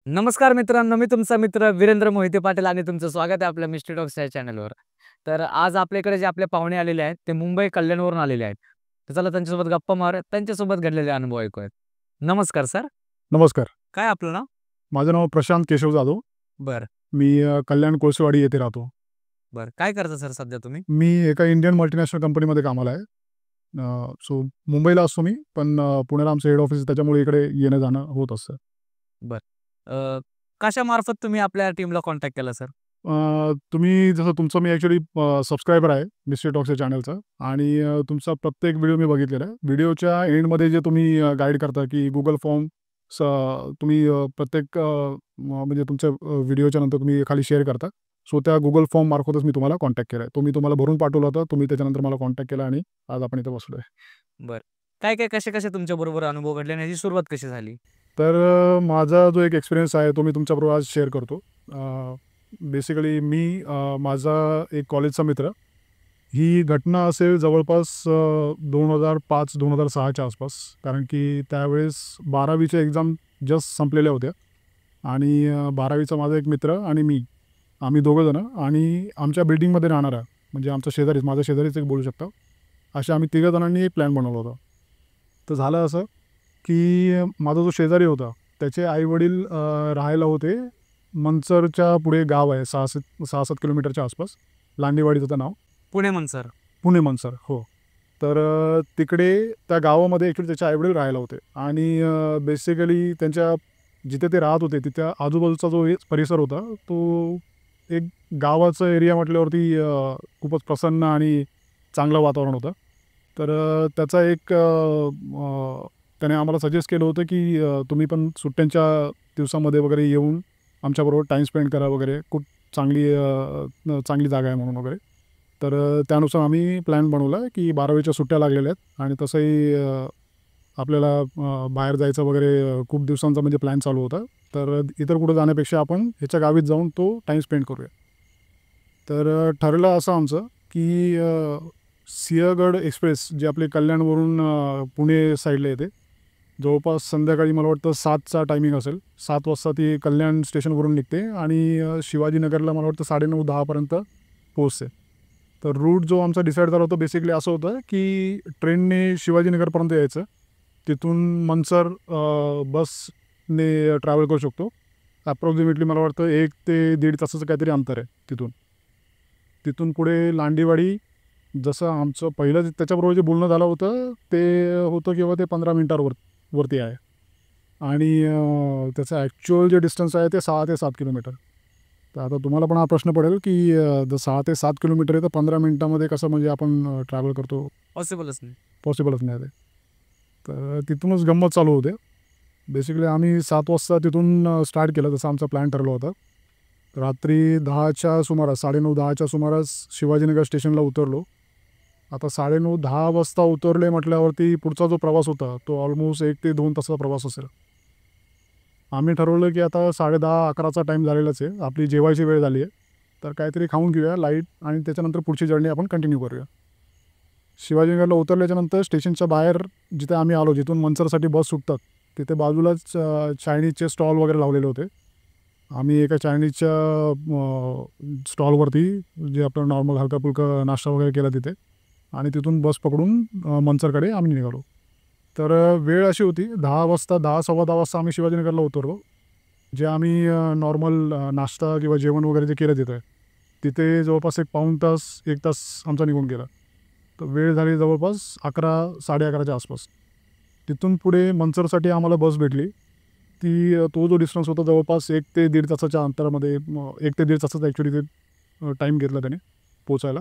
नमस्कार मित्रांनो, मी तुमचा मित्र वीरेंद्र मोहिते पाटील आणि तुमचं स्वागत आहे आपल्या मिस्ट्री टॉक्स या चॅनलवर. तर आज आपल्याकडे जे आपले पाहुणे आलेले आहेत, ते मुंबई कल्याणवरून आलेले आहेत. तर चला त्यांच्यासोबत गप्पा मारूयात, त्यांच्यासोबत घडलेले अनुभव ऐकूयात. नमस्कार सर. नमस्कार. काय आपलं नाव? माझं नाव प्रशांत केशव जाधव. बरं, मी कल्याण कोळसेवाडी येथे राहतो. बरं. काय करता सर सध्या तुम्ही? मी एका इंडियन मल्टिनॅशनल कंपनीमध्ये कामाला आहे. सो मुंबईला असतो मी, पण पुण्याला आमचं हेड ऑफिस आहे, त्याच्यामुळे इकडे येणं-जाणं होत असतं. बरं. अ, कशामार्फत तुम्ही आपल्या टीमला कॉन्टॅक्ट केला सर? तुम्ही जसं तुमचं मी ॲक्चुअली सबस्क्रायबर आहे मिस्ट्री टॉक्स या चॅनलचा आणि तुमचा प्रत्येक व्हिडिओ मी बघितलेला आहे. व्हिडिओच्या एंडमध्ये जे तुम्ही गाईड करता, की Google फॉर्म स तुम्ही प्रत्येक म्हणजे तुमच्या व्हिडिओच्या नंतर तुम्ही खाली शेअर करता. सो त्या Google फॉर्म मार्फतच मी तुम्हाला कॉन्टॅक्ट केला आहे. तो मी तुम्हाला भरून पाठवला होता. तुम्ही त्याच्यानंतर मला कॉन्टॅक्ट केला आणि आज आपण इथे बसलोय. बरं. काय कसे-कसे तुमच्याबरोबर अनुभव घडले आणि ह्याची सुरुवात कशी झाली? तर माझा जो एक एक्सपिरियन्स आहे तो मी तुमच्याबरोबर आज शेअर करतो. बेसिकली मी माझा एक कॉलेजचा मित्र, ही घटना असेल जवळपास 2005-2006च्या आसपास. कारण की त्यावेळेस 12वीच्या एक्झाम जस्ट संपलेल्या होत्या आणि 12वीचा माझा एक मित्र आणि मी, आम्ही दोघंजणं आणि आमच्या बिल्डिंगमध्ये राहणारा, म्हणजे आमचा शेजारीच, माझा शेजारीच एक बोलू शकता. अशा आम्ही तिघं जणांनी एक प्लॅन बनवला होता. तर झालं असं की माझा जो शेजारी होता, त्याचे आई-वडील राहायला होते मंचरच्या पुढे गाव आहे 6-7 किलोमीटरच्या आसपास. लांडेवाडी त्याचं नाव. पुणे-मनसर. पुणे मनसर. हो. तर तिकडे त्या गावामध्ये ॲक्चुअली त्याचे आई-वडील राहायला होते आणि बेसिकली त्यांच्या जिथे ते राहत होते, तिथे आजूबाजूचा जो परिसर होता, तो एक गावाचा एरिया म्हटल्यावरती खूपच प्रसन्न आणि चांगलं वातावरण होतं. तर त्याचा एक त्याने आम्हाला सजेस्ट केलं होतं, की तुम्ही पण सुट्ट्यांच्या दिवसामध्ये वगैरे येऊन आमच्याबरोबर टाईम स्पेंड करा वगैरे. खूप चांगली जागा आहे म्हणून वगैरे. तर त्यानुसार आम्ही प्लॅन बनवला, की 12वीच्या सुट्ट्या लागलेल्या आहेत आणि तसंही आपल्याला बाहेर जायचं वगैरे खूप दिवसांचा म्हणजे प्लॅन चालू होता. तर इतर कुठं जाण्यापेक्षा आपण ह्याच्या गावीत जाऊन तो टाईम स्पेंड करूया. तर ठरलं असं आमचं, की सिंहगड एक्सप्रेस जे आपले कल्याणवरून पुणे साईडला येते. जवळपास संध्याकाळी मला वाटतं 7चा टायमिंग असेल. 7 वाजता ती कल्याण स्टेशनवरून निघते आणि शिवाजीनगरला मला वाटतं 9:30-10 पर्यंत पोहोचते. तर रूट जो आमचा डिसाईड झाला होता बेसिकली असं होतं, की ट्रेनने शिवाजीनगरपर्यंत यायचं. तिथून मनसर बसने ट्रॅव्हल करू शकतो. अप्रॉक्सिमेटली मला वाटतं 1 ते 1.5 तासाचं काहीतरी अंतर आहे तिथून. तिथून पुढे लांडेवाडी, जसं आमचं पहिलं त्याच्याबरोबर जे बोलणं झालं होतं, ते होतं किंवा ते 15 मिनिटांवरती आहे आणि त्याचं ॲक्च्युअल जे डिस्टन्स आहे ते 6 ते 7 किलोमीटर. तर आता तुम्हाला पण हा प्रश्न पडेल, की जर 6 ते 7 किलोमीटर आहे, तर 15 मिनिटामध्ये कसं म्हणजे आपण ट्रॅव्हल करतो? पॉसिबलच नाही. पॉसिबलच नाही ते. तर तिथूनच गंमत चालू होते. बेसिकली आम्ही 7 वाजता तिथून स्टार्ट केलं, जसं आमचा प्लॅन ठरला होता. रात्री 10च्या सुमारास, 9:30-10च्या सुमारास शिवाजीनगर स्टेशनला उतरलो. आता 9:30-10 वाजता उतरले म्हटल्यावरती पुढचा जो प्रवास होता, तो ऑलमोस्ट 1 ते 2 तासाचा प्रवास असेल. आम्ही ठरवलं, की आता 10:30-11चा टाईम झालेलाच आहे. आपली जेवायची वेळ झाली आहे. तर काहीतरी खाऊन घेऊया लाईट आणि त्याच्यानंतर पुढची जर्नी आपण कंटिन्यू करूया. शिवाजीनगरला उतरल्याच्यानंतर स्टेशनच्या बाहेर जिथे आम्ही आलो, जिथून मनसरसाठी बस सुटतात, तिथे बाजूलाच चायनीजचे स्टॉल वगैरे लावलेले होते. आम्ही एका चायनीजच्या स्टॉलवरती जे आपलं नॉर्मल हलका-फुलका नाश्ता वगैरे केला तिथे आणि तिथून बस पकडून मनसरकडे आम्ही निघालो. तर वेळ अशी होती 10 वाजता, 10 सव्वा 10 वाजता आम्ही शिवाजीनगरला उतरलो. जे आम्ही नॉर्मल नाश्ता किंवा जेवण वगैरे जे केलं तिथे जवळपास एक पाऊण तास, 1 तास आमचा निघून गेला. तर वेळ झाली जवळपास 11, 11:30च्या आसपास. तिथून पुढे मनसरसाठी आम्हाला बस भेटली. तो जो डिस्टन्स होता जवळपास 1 ते 1.5 तासाच्या अंतरामध्ये, 1 ते 1.5 तासाचा ॲक्च्युली ते टाईम घेतला त्याने पोचायला.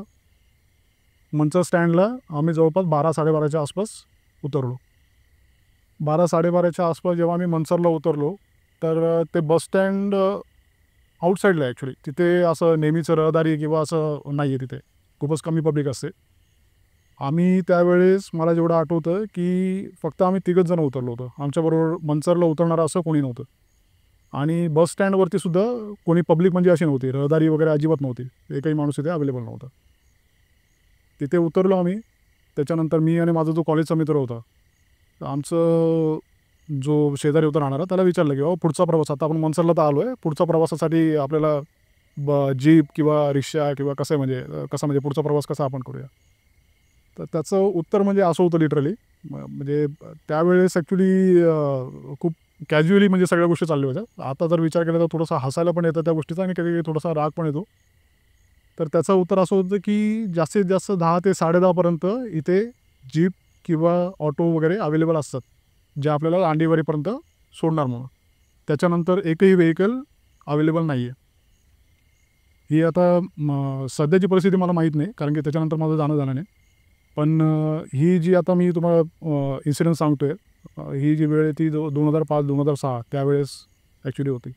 मनसर स्टँडला आम्ही जवळपास 12-12:30च्या आसपास उतरलो. 12-12:30च्या आसपास जेव्हा आम्ही मनसरला उतरलो, तर ते बस स्टँड आउटसाईडला आहे ॲक्च्युली. तिथे असं नेहमीचं रहदारी किंवा असं नाही आहे तिथे. खूपच कमी पब्लिक असते. आम्ही त्यावेळेस मला जेवढं आठवतं, की फक्त आम्ही तिघंच जण उतरलो होतो. आमच्याबरोबर मनसरला उतरणारं असं कोणी नव्हतं आणि बस स्टँडवरती सुद्धा कोणी पब्लिक म्हणजे अशी नव्हती. रहदारी वगैरे अजिबात नव्हती. एकही माणूस तिथे अवेलेबल नव्हता. तिथे उतरलो आम्ही. त्याच्यानंतर मी आणि माझा जो कॉलेजचा मित्र होता, तर आमचं जो शेजारी होता राहणारा त्याला विचारलं की बाबा पुढचा प्रवास आता आपण मनसरला तर आलो आहे, पुढच्या प्रवासासाठी आपल्याला जीप किंवा रिक्षा किंवा कसं म्हणजे पुढचा प्रवास कसा आपण करूया. तर त्याचं उत्तर म्हणजे असं होतं लिटरली, म्हणजे त्यावेळेस ॲक्च्युली खूप कॅज्युअली म्हणजे सगळ्या गोष्टी चालल्या होत्या. आता जर विचार केला तर थोडासा हसायला पण येतं त्या गोष्टीचा आणि कधी थोडासा राग पण येतो. तर त्याचं उत्तर असं होतं की जास्तीत जास्त 10 ते 10:30पर्यंत इथे जीप किंवा ऑटो वगैरे अवेलेबल असतात, जे आपल्याला लांडीवरीपर्यंत सोडणार म्हणून. त्याच्यानंतर एकही व्हेकल अवेलेबल नाही आहे. ही आता सध्याची परिस्थिती मला माहीत नाही, कारण की त्याच्यानंतर माझं जाणं झालं नाही. पण ही जी आता मी तुम्हाला इन्सिडेंट सांगतो आहे, ही जी वेळ आहे ती 2005-2006 त्यावेळेस ॲक्च्युली होती.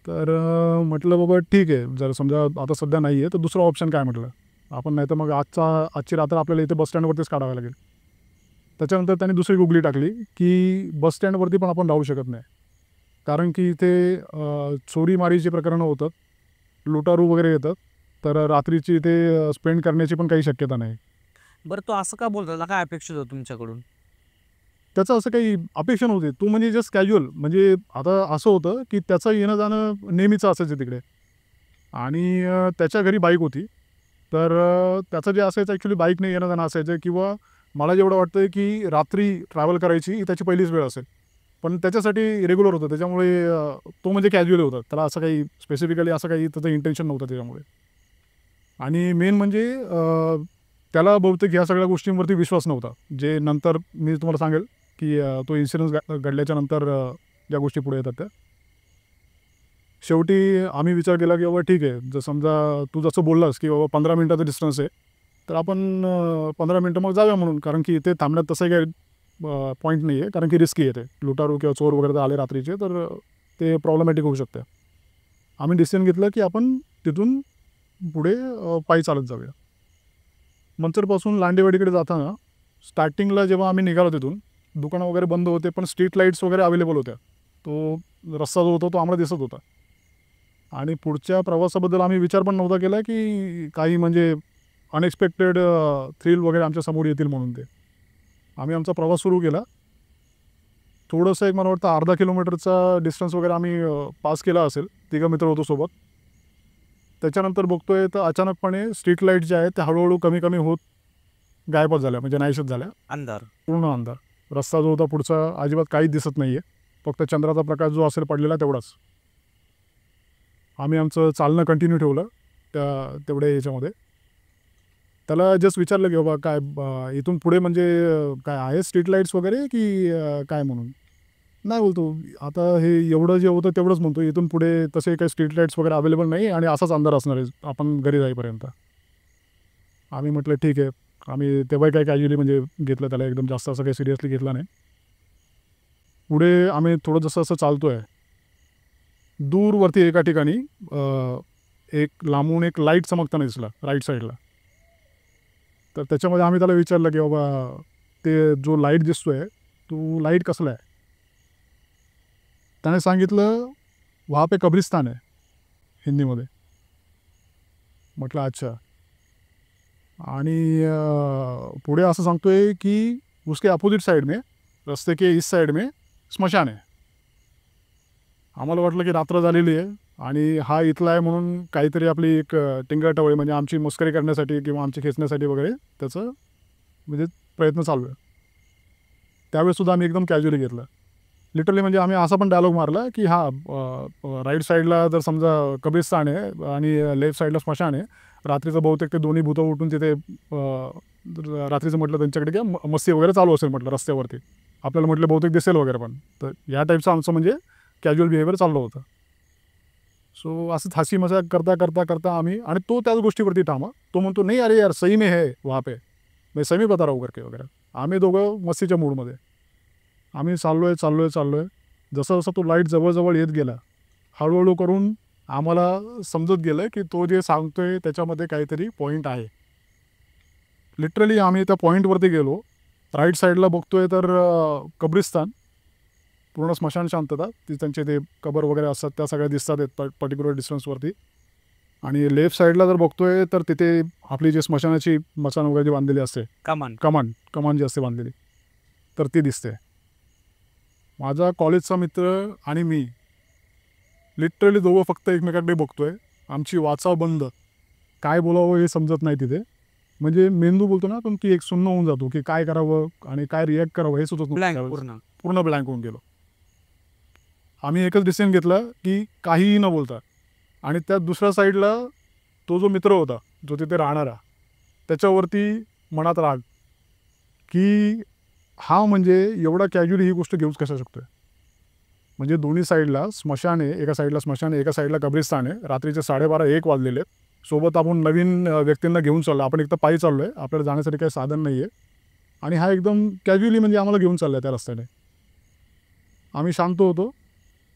तर म्हटलं बाबा ठीक आहे, जर समजा आता सध्या नाही आहे तर दुसरा ऑप्शन काय म्हटलं आपण, नाही तर मग आजची रात्र आपल्याला इथे बसस्टँडवरतीच काढावी लागेल. त्याच्यानंतर त्यांनी दुसरी गुगली टाकली की बसस्टँडवरती पण आपण राहू शकत नाही, कारण की इथे चोरीमारीची प्रकरणं होतात, लुटारू वगैरे येतात, तर रात्रीची इथे स्पेंड करण्याची पण काही शक्यता नाही. बरं तो असं का बोलतो? त्याला काय अपेक्षित होतं तुमच्याकडून? त्याचं असं काही अपेक्षा नव्हती. तो म्हणजे जस्ट कॅज्युअल, म्हणजे आता असं होतं की त्याचं येणं-जाणं नेहमीचं असायचं तिकडे आणि त्याच्या घरी बाईक होती. तर त्याचं जे असायचं ॲक्च्युली बाईकने येणं-जाणं असायचं, किंवा मला जेवढं वाटतं की रात्री ट्रॅव्हल करायची ही त्याची पहिलीच वेळ असेल. पण त्याच्यासाठी रेग्युलर होतं, त्याच्यामुळे तो म्हणजे कॅज्युअल होता. त्याला असं काही स्पेसिफिकली असं काही त्याचं इंटेन्शन नव्हतं त्याच्यामुळे. आणि मेन म्हणजे त्याला बहुतेक ह्या सगळ्या गोष्टींवरती विश्वास नव्हता, जे नंतर मी तुम्हाला सांगेल की तो इन्सिडेंट घडल्याच्या नंतर ज्या गोष्टी पुढे येतात त्या. शेवटी आम्ही विचार केला की बाबा ठीक आहे, जर समजा तू जसं बोललास की बाबा 15 मिनिटाचा डिस्टन्स आहे, तर आपण 15 मिनिटं मग जाऊया म्हणून, कारण की इथे थांबण्यात तसंही काही पॉईंट नाही आहे, कारण की रिस्की आहे ते. लुटारू किंवा चोर वगैरे जर आले रात्रीचे तर ते प्रॉब्लेमॅटिक होऊ शकतं. आम्ही डिसिजन घेतलं की आपण तिथून पुढे पायी चालत जाऊया. मंचरपासून लांडेवाडीकडे जाताना स्टार्टिंगला जेव्हा आम्ही निघालो तिथून, दुकानं वगैरे बंद होते, पण स्ट्रीट लाईट्स वगैरे अवेलेबल होत्या. तो रस्ता जो होता तो आम्हाला दिसत होता. आणि पुढच्या प्रवासाबद्दल आम्ही विचार पण नव्हता केला की काही म्हणजे अनएक्सपेक्टेड थ्रिल वगैरे आमच्या समोर येतील म्हणून ते. आम्ही आमचा प्रवास सुरू केला. थोडंसं एक मला वाटतं अर्धा किलोमीटरचा डिस्टन्स वगैरे आम्ही पास केला असेल. तिघं मित्र होतो सोबत. त्याच्यानंतर बघतोय तर अचानकपणे स्ट्रीट लाईट ज्या आहेत त्या हळूहळू कमी कमी होत गायबच झाल्या, म्हणजे नाहीशाच झाल्या. अंधार. पूर्ण अंधार. रस्ता जो होता पुढचा अजिबात काहीच दिसत नाही आहे. फक्त चंद्राचा प्रकाश जो असेल पडलेला तेवढाच. आम्ही आमचं चालणं कंटिन्यू ठेवलं तेवढ्या याच्यामध्ये. त्याला जस्ट विचारलं की बाबा काय इथून पुढे म्हणजे काय आहे स्ट्रीट लाईट्स वगैरे की काय म्हणून. नाही बोलतो, आता हे एवढं जे होतं तेवढंच म्हणतो, इथून पुढे तसे काही स्ट्रीट लाईट्स वगैरे अवेलेबल नाही आणि असाच अंधार असणार आहे आपण घरी जाईपर्यंत. आम्ही म्हटलं ठीक आहे. आम्ही तेव्हाही काही कॅज्युअली म्हणजे घेतलं त्याला, एकदम जास्त असं काही सिरियसली घेतलं नाही. पुढे आम्ही थोडं जसं असं चालतो आहे, दूरवरती एका ठिकाणी एक लांबून एक लाईट चमकताना दिसला राईट साईडला. तर त्याच्यामध्ये आम्ही त्याला विचारलं की बाबा ते जो लाईट दिसतोय तो लाईट कसला आहे. त्याने सांगितलं वहाँ पे कब्रिस्तान है हिंदीमध्ये. म्हटलं अच्छा. आणि पुढे असं सांगतोय की उसके अपोजिट साइड में, रस्ते के इस साइड में स्मशान आहे. आम्हाला वाटलं की रात्र झालेली आहे आणि हा इथला आहे म्हणून काहीतरी आपली एक टिंगरटवळी म्हणजे आमची मस्करी करण्यासाठी किंवा आमची खेचण्यासाठी वगैरे त्याचं म्हणजे प्रयत्न चालू आहे. त्यावेळेससुद्धा आम्ही एकदम कॅज्युअली घेतलं. लिटरली म्हणजे आम्ही असा पण डायलॉग मारला की राईट साईडला जर समजा कब्रिस्तान आहे आणि लेफ्ट साईडला स्मशान आहे, रात्रीचं बहुतेक ते दोन्ही भूतं उठून तिथे रात्रीचं म्हटलं त्यांच्याकडे किंवा मस्ती वगैरे चालू असेल म्हटलं रस्त्यावरती. आपल्याला म्हटलं बहुतेक दिसेल वगैरे पण. तर या टाईपचं आमचं म्हणजे कॅज्युअल बिहेवियर चाललं होतं. सो असंच हसी मजाक करता करता करता आम्ही, आणि तो त्याच गोष्टीवरती ठामा. तो म्हणतो नाही अरे यार सही में है वहाँ पे, मैं सही में बता रहा हूँ करके वगैरे. आम्ही दोघं मस्तीच्या मूडमध्ये आम्ही चाललोय. जसं जसं तो लाईट जवळजवळ येत गेला, हळूहळू करून आम्हाला समजत गेलं की तो जे सांगतोय त्याच्यामध्ये काहीतरी पॉईंट आहे. लिटरली आम्ही त्या पॉईंटवरती गेलो. राईट साईडला बघतोय तर कब्रिस्तान, पूर्ण स्मशान शांतता, ती त्यांचे ते कबर वगैरे असतात त्या सगळ्या दिसतात एक पर्टिक्युलर डिस्टन्सवरती. आणि लेफ्ट साईडला जर बघतोय तर तिथे आपली जी स्मशानाची मचाण वगैरे जी बांधलेली असते, कमान. कमान जी असते बांधलेली, तर ती दिसते. माझा कॉलेजचा मित्र आणि मी लिटरली दोघं फक्त एकमेकाकडे बघतोय. आमची वाचा बंद. काय बोलावं हे समजत नाही तिथे. म्हणजे मेंदू बोलतो ना आपण की एक सुन्न होऊन जातो की काय करावं आणि काय रिॲक्ट करावं हे सुचत नव्हतं ब्लँक त्यावेळेस. पूर्ण. पूर्ण ब्लँक होऊन गेलो. आम्ही एकच डिसिजन घेतलं की काहीही न बोलता. आणि त्या दुसऱ्या साईडला तो जो मित्र होता जो तिथे राहणारा त्याच्यावरती मनात राग की हा म्हणजे एवढा कॅज्युअली ही गोष्ट घेऊच कशा शकतोय. म्हणजे दोन्ही साईडला स्मशान आहे, एका साईडला स्मशान आहे, एका साईडला कब्रिस्तान आहे. रात्रीचे 12:30-1 वाजलेले आहेत. सोबत आपण नवीन व्यक्तींना घेऊन चाललो. आपण एक तर पायी चाललो आहे, आपल्याला जाण्यासाठी काही साधन नाही आहे. आणि हा एकदम कॅज्युअली म्हणजे आम्हाला घेऊन चालला आहे त्या रस्त्याने. आम्ही शांत होतो.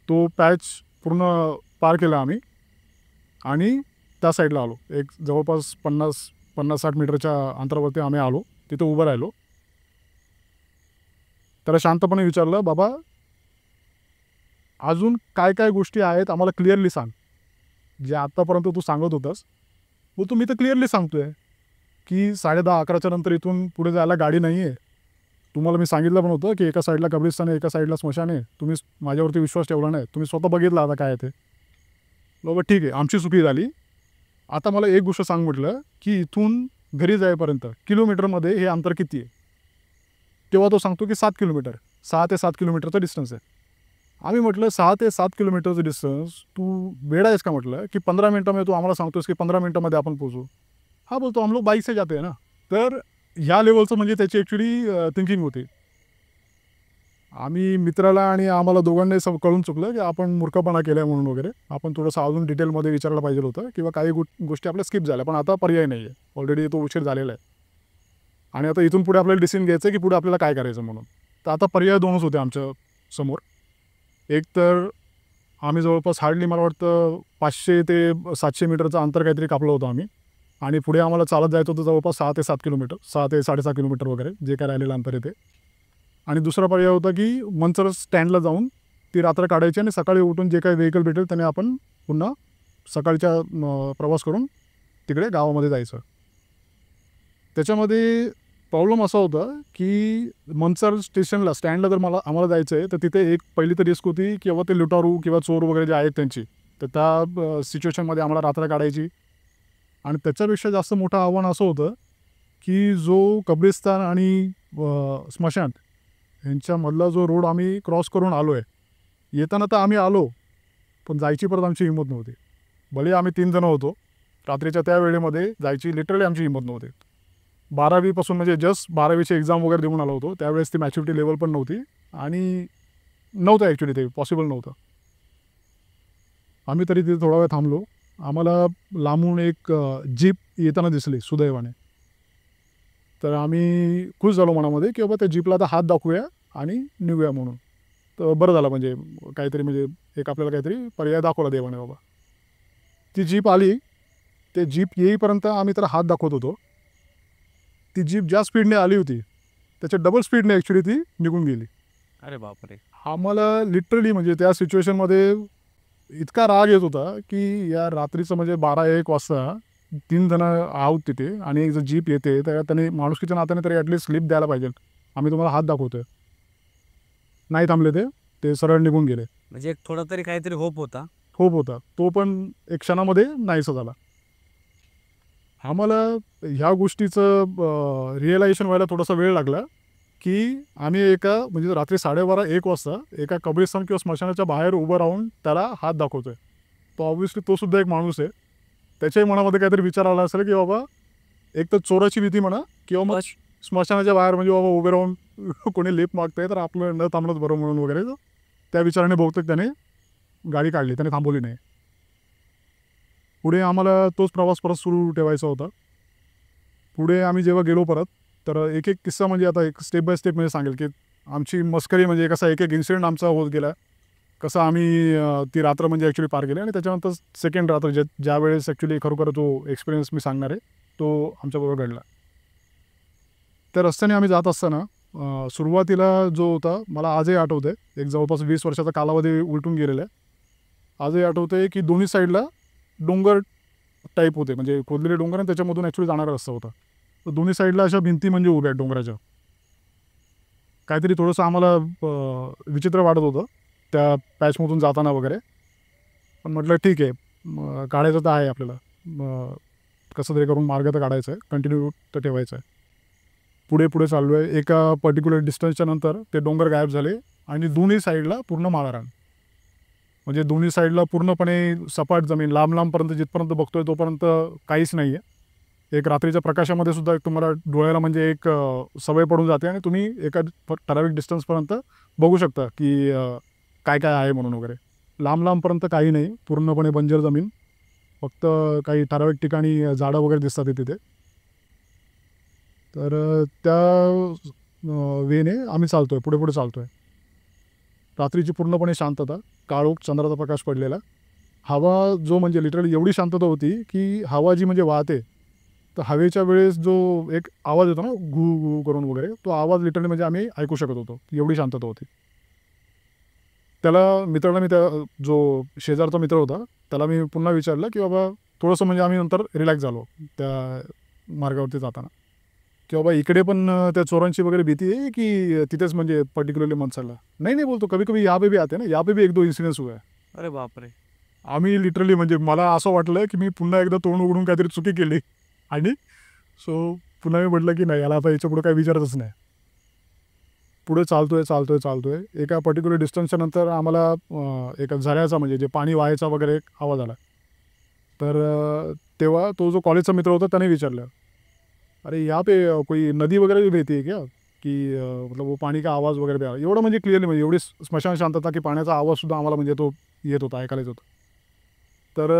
तो पॅच पूर्ण पार केला आम्ही आणि त्या साईडला आलो. एक जवळपास 50-60 मीटरच्या अंतरावरती आम्ही आलो. तिथे उभं राहिलो. त्याला शांतपणे विचारलं, बाबा अजून काय काय गोष्टी आहेत आम्हाला क्लिअरली सांग. जे आत्तापर्यंत तू सांगत होतास बोलतो मी तर क्लिअरली सांगतोय की 10:30-11च्या नंतर इथून पुढे जायला गाडी नाही आहे. तुम्हाला मी सांगितलं पण होतं की एका साईडला कब्रिस्तान आहे, एका साईडला स्मशान आहे. तुम्ही माझ्यावरती विश्वास ठेवला नाही. तुम्ही स्वतः बघितलं आता काय आहे ते. बाबा ठीक आहे, आमची चुकी झाली. आता मला एक गोष्ट सांग म्हटलं की इथून घरी जाईपर्यंत किलोमीटरमध्ये हे अंतर किती आहे. तेव्हा तो सांगतो की 7 किलोमीटर. 6 ते 7 किलोमीटरचा डिस्टन्स आहे. आम्ही म्हटलं 6 ते 7 किलोमीटरचं डिस्टन्स तू वेडा आहेस का म्हटलं की 15 मिनटामध्ये तू आम्हाला सांगतोस की 15 मिनटामध्ये आपण पोहोचू. हा बोलतो हम लोग बाईक से जाते हैं ना. तर ह्या लेवलचं म्हणजे त्याची ॲक्च्युली थिंकिंग होती. आम्ही मित्राला आणि आम्हाला दोघांनाही कळून चुकलं की आपण मूर्खपणा केला म्हणून वगैरे. आपण थोडंसं अजून डिटेलमध्ये विचारायला पाहिजे होतं किंवा काही गोष्टी आपल्या स्किप झाल्या. पण आता पर्याय नाही आहे. ऑलरेडी तो उशीर झालेला आहे. आणि आता इथून पुढे आपल्याला डिसिजन घ्यायचं आहे की पुढे आपल्याला काय करायचं म्हणून. तर आता पर्याय 2च होते आमच्या समोर. एक तर आम्ही जवळपास हार्डली मला वाटतं 500 ते 700 मीटरचं अंतर काहीतरी कापलं होतं आम्ही. आणि पुढे आम्हाला चालत जायचं होतं जवळपास 6 ते 7 किलोमीटर, 6 ते 6.5 किलोमीटर वगैरे जे काय राहिलेलं अंतर आहे ते. आणि दुसरा पर्याय होता की मंचर स्टँडला जाऊन ती रात्र काढायची आणि सकाळी उठून जे काही व्हेकल भेटेल त्याने आपण पुन्हा सकाळच्या प्रवास करून तिकडे गावामध्ये जायचं. त्याच्यामध्ये प्रॉब्लेम असा होता की मंचर स्टेशनला स्टँडला जर आम्हाला जायचं आहे तर तिथे एक पहिली तर रिस्क होती की बाबा ते लुटारू किंवा चोर वगैरे जे आहेत त्यांची. तर त्या सिच्युएशनमध्ये आम्हाला रात्र काढायची. आणि त्याच्यापेक्षा जास्त मोठं आव्हान असं होतं की जो कब्रिस्तान आणि स्मशान यांच्यामधला जो रोड आम्ही क्रॉस करून आलो आहे. येताना तर आम्ही आलो पण जायची परत आमची हिंमत नव्हती. भले आम्ही 3 जण होतो. रात्रीच्या त्या वेळेमध्ये जायची लिटरली आमची हिंमत नव्हती. 12वीपासून म्हणजे जस्ट 12वीची एक्झाम वगैरे देऊन आलो होतो. त्यावेळेस ती मॅच्युरिटी लेवल पण नव्हती आणि नव्हतं ॲक्च्युली ते पॉसिबल नव्हतं. आम्ही तरी तिथे थोडा वेळ थांबलो. आम्हाला लांबून एक जीप येताना दिसली सुदैवाने. तर आम्ही खुश झालो मनामध्ये की बाबा त्या जीपला आता हात दाखवूया आणि निघूया म्हणून. तर बरं झालं म्हणजे काहीतरी म्हणजे एक आपल्याला काहीतरी पर्याय दाखवला देवाने बाबा. ती जीप आली. ते जीप येईपर्यंत आम्ही तर हात दाखवत होतो. ती जीप ज्या स्पीडने आली होती त्याच्या डबल स्पीडने ॲक्च्युली ती निघून गेली. अरे बापरे. आम्हाला लिटरली म्हणजे त्या सिच्युएशनमध्ये इतका राग येत होता की या रात्रीचं म्हणजे 12-1 वाजता 3 जण आहोत तिथे आणि एक जर जीप येते तर त्याने माणुसकीच्या नात्याने तरी ॲटलिस्ट स्लिप द्यायला पाहिजे. आम्ही तुम्हाला हात दाखवतोय. नाही थांबले ते सरळ निघून गेले. म्हणजे एक थोडा तरी काहीतरी होप होता. होप होता. तो पण एक क्षणामध्ये नाहीसा झाला. आम्हाला ह्या गोष्टीचं रिअलायझेशन व्हायला थोडासा वेळ लागला की आम्ही एका म्हणजे रात्री 12:30-1 वाजता एका कब्रिस्तान किंवा स्मशानाच्या बाहेर उभं राहून त्याला हात दाखवतोय. तो ऑब्व्हियसली तो सुद्धा एक माणूस आहे. त्याच्याही मनामध्ये काहीतरी विचार आला असेल की बाबा एक तर चोराची भीती म्हणा किंवा मग स्मशानाच्या बाहेर म्हणजे बाबा उभे राहून कोणी लिफ्ट मागतंय तर आपलं न थांबणंच बरं म्हणून वगैरे. त्या विचाराने बहुतेक त्याने गाडी काढली. त्याने थांबवली नाही. पुढे आम्हाला तोच प्रवास परत सुरू ठेवायचा होता. पुढे आम्ही जेव्हा गेलो परत तर एक एक किस्सा म्हणजे आता एक स्टेप बाय स्टेप म्हणजे सांगेल की आमची मस्करी म्हणजे कसा एक एक इन्सिडेंट आमचा होत गेला. कसं आम्ही ती रात्र म्हणजे ॲक्च्युली पार केली आणि त्याच्यानंतर सेकंड रात्र ज्या वेळेस ॲक्च्युली खरोखर तो एक्सपिरियन्स मी सांगणार आहे तो आमच्याबरोबर घडला. त्या रस्त्याने आम्ही जात असताना सुरुवातीला जो होता मला आजही आठवतं आहे. एक जवळपास 20 वर्षाचा कालावधी उलटून गेलेला आहे. आजही आठवतं आहे की दोन्ही साईडला डोंगर टाईप होते म्हणजे खोदलेले डोंगर आणि त्याच्यामधून ॲक्च्युली जाणारा रस्ता होता. तर दोन्ही साईडला अशा भिंती म्हणजे उभ्या आहेत डोंगराच्या. काहीतरी थोडंसं आम्हाला विचित्र वाटत होतं त्या पॅचमधून जाताना वगैरे. पण म्हटलं ठीक आहे, काढायचं तर आहे आपल्याला, कसं तरी करून मार्ग तर काढायचा आहे, कंटिन्यू तर ठेवायचं आहे. पुढे पुढे चाललो आहे. एका पर्टिक्युलर डिस्टन्सच्या नंतर ते डोंगर गायब झाले आणि दोन्ही साईडला पूर्ण माळरान. म्हणजे दोन्ही साईडला पूर्णपणे सपाट जमीन, लांब लांबपर्यंत जिथपर्यंत बघतोय तोपर्यंत काहीच नाही आहे. एक रात्रीच्या प्रकाशामध्ये सुद्धा एक तुम्हाला डोळ्याला म्हणजे एक सवय पडून जाते आणि तुम्ही एका ठराविक डिस्टन्सपर्यंत बघू शकता की काय काय आहे म्हणून वगैरे. लांब लांबपर्यंत काही नाही, पूर्णपणे बंजर जमीन. फक्त काही ठराविक ठिकाणी झाडं वगैरे दिसतात तिथे. तर त्या वेने आम्ही चालतोय, पुढे पुढे चालतोय. रात्रीची पूर्णपणे शांतता, काळोख, चंद्राचा प्रकाश पडलेला. हवा जो म्हणजे लिटरली एवढी शांतता होती की हवा जी म्हणजे वाहते, तर हवेच्या वेळेस जो एक आवाज येतो ना, घू घू करून वगैरे, तो आवाज लिटरली म्हणजे आम्ही ऐकू शकत होतो. एवढी शांतता होती. त्याला मित्राला मी त्या जो शेजारचा मित्र होता त्याला मी पुन्हा विचारलं की बाबा थोडंसं, म्हणजे आम्ही नंतर रिलॅक्स झालो त्या मार्गावरती जाताना, की बाबा इकडे पण त्या चोरांची वगैरे भीती आहे की तिथेच म्हणजे पर्टिक्युलरली मनसरला. नाही नाही बोलतो, कभी कभी यहाँ पे भी आते ना, यहाँ पे भी एक दो इन्सिडेंट्स हुआ है. अरे बापरे! आम्ही लिटरली म्हणजे मला असं वाटलं की मी पुन्हा एकदा तोंड उघडून काहीतरी चुकी केली. आणि सो पुन्हा मी म्हटलं की नाही, याला आता याच्या पुढे काही विचारतच नाही. पुढे चालतोय चालतोय चालतोय एका पर्टिक्युलर डिस्टन्सच्या नंतर आम्हाला एका झऱ्याचा म्हणजे जे पाणी वाहायचा वगैरे एक आवाज आला. तर तेव्हा तो जो कॉलेजचा मित्र होता त्याने विचारलं, अरे यहाँ पे कोई नदी वगैरह भी बहती है क्या, की मतलब वो पाणी का आवाज वगैरे भी आला. एवढं म्हणजे क्लिअरली, म्हणजे एवढी स्मशान शांतता की पाण्याचा आवाजसुद्धा आम्हाला म्हणजे तो येत होता, ऐकायला येत होता. तर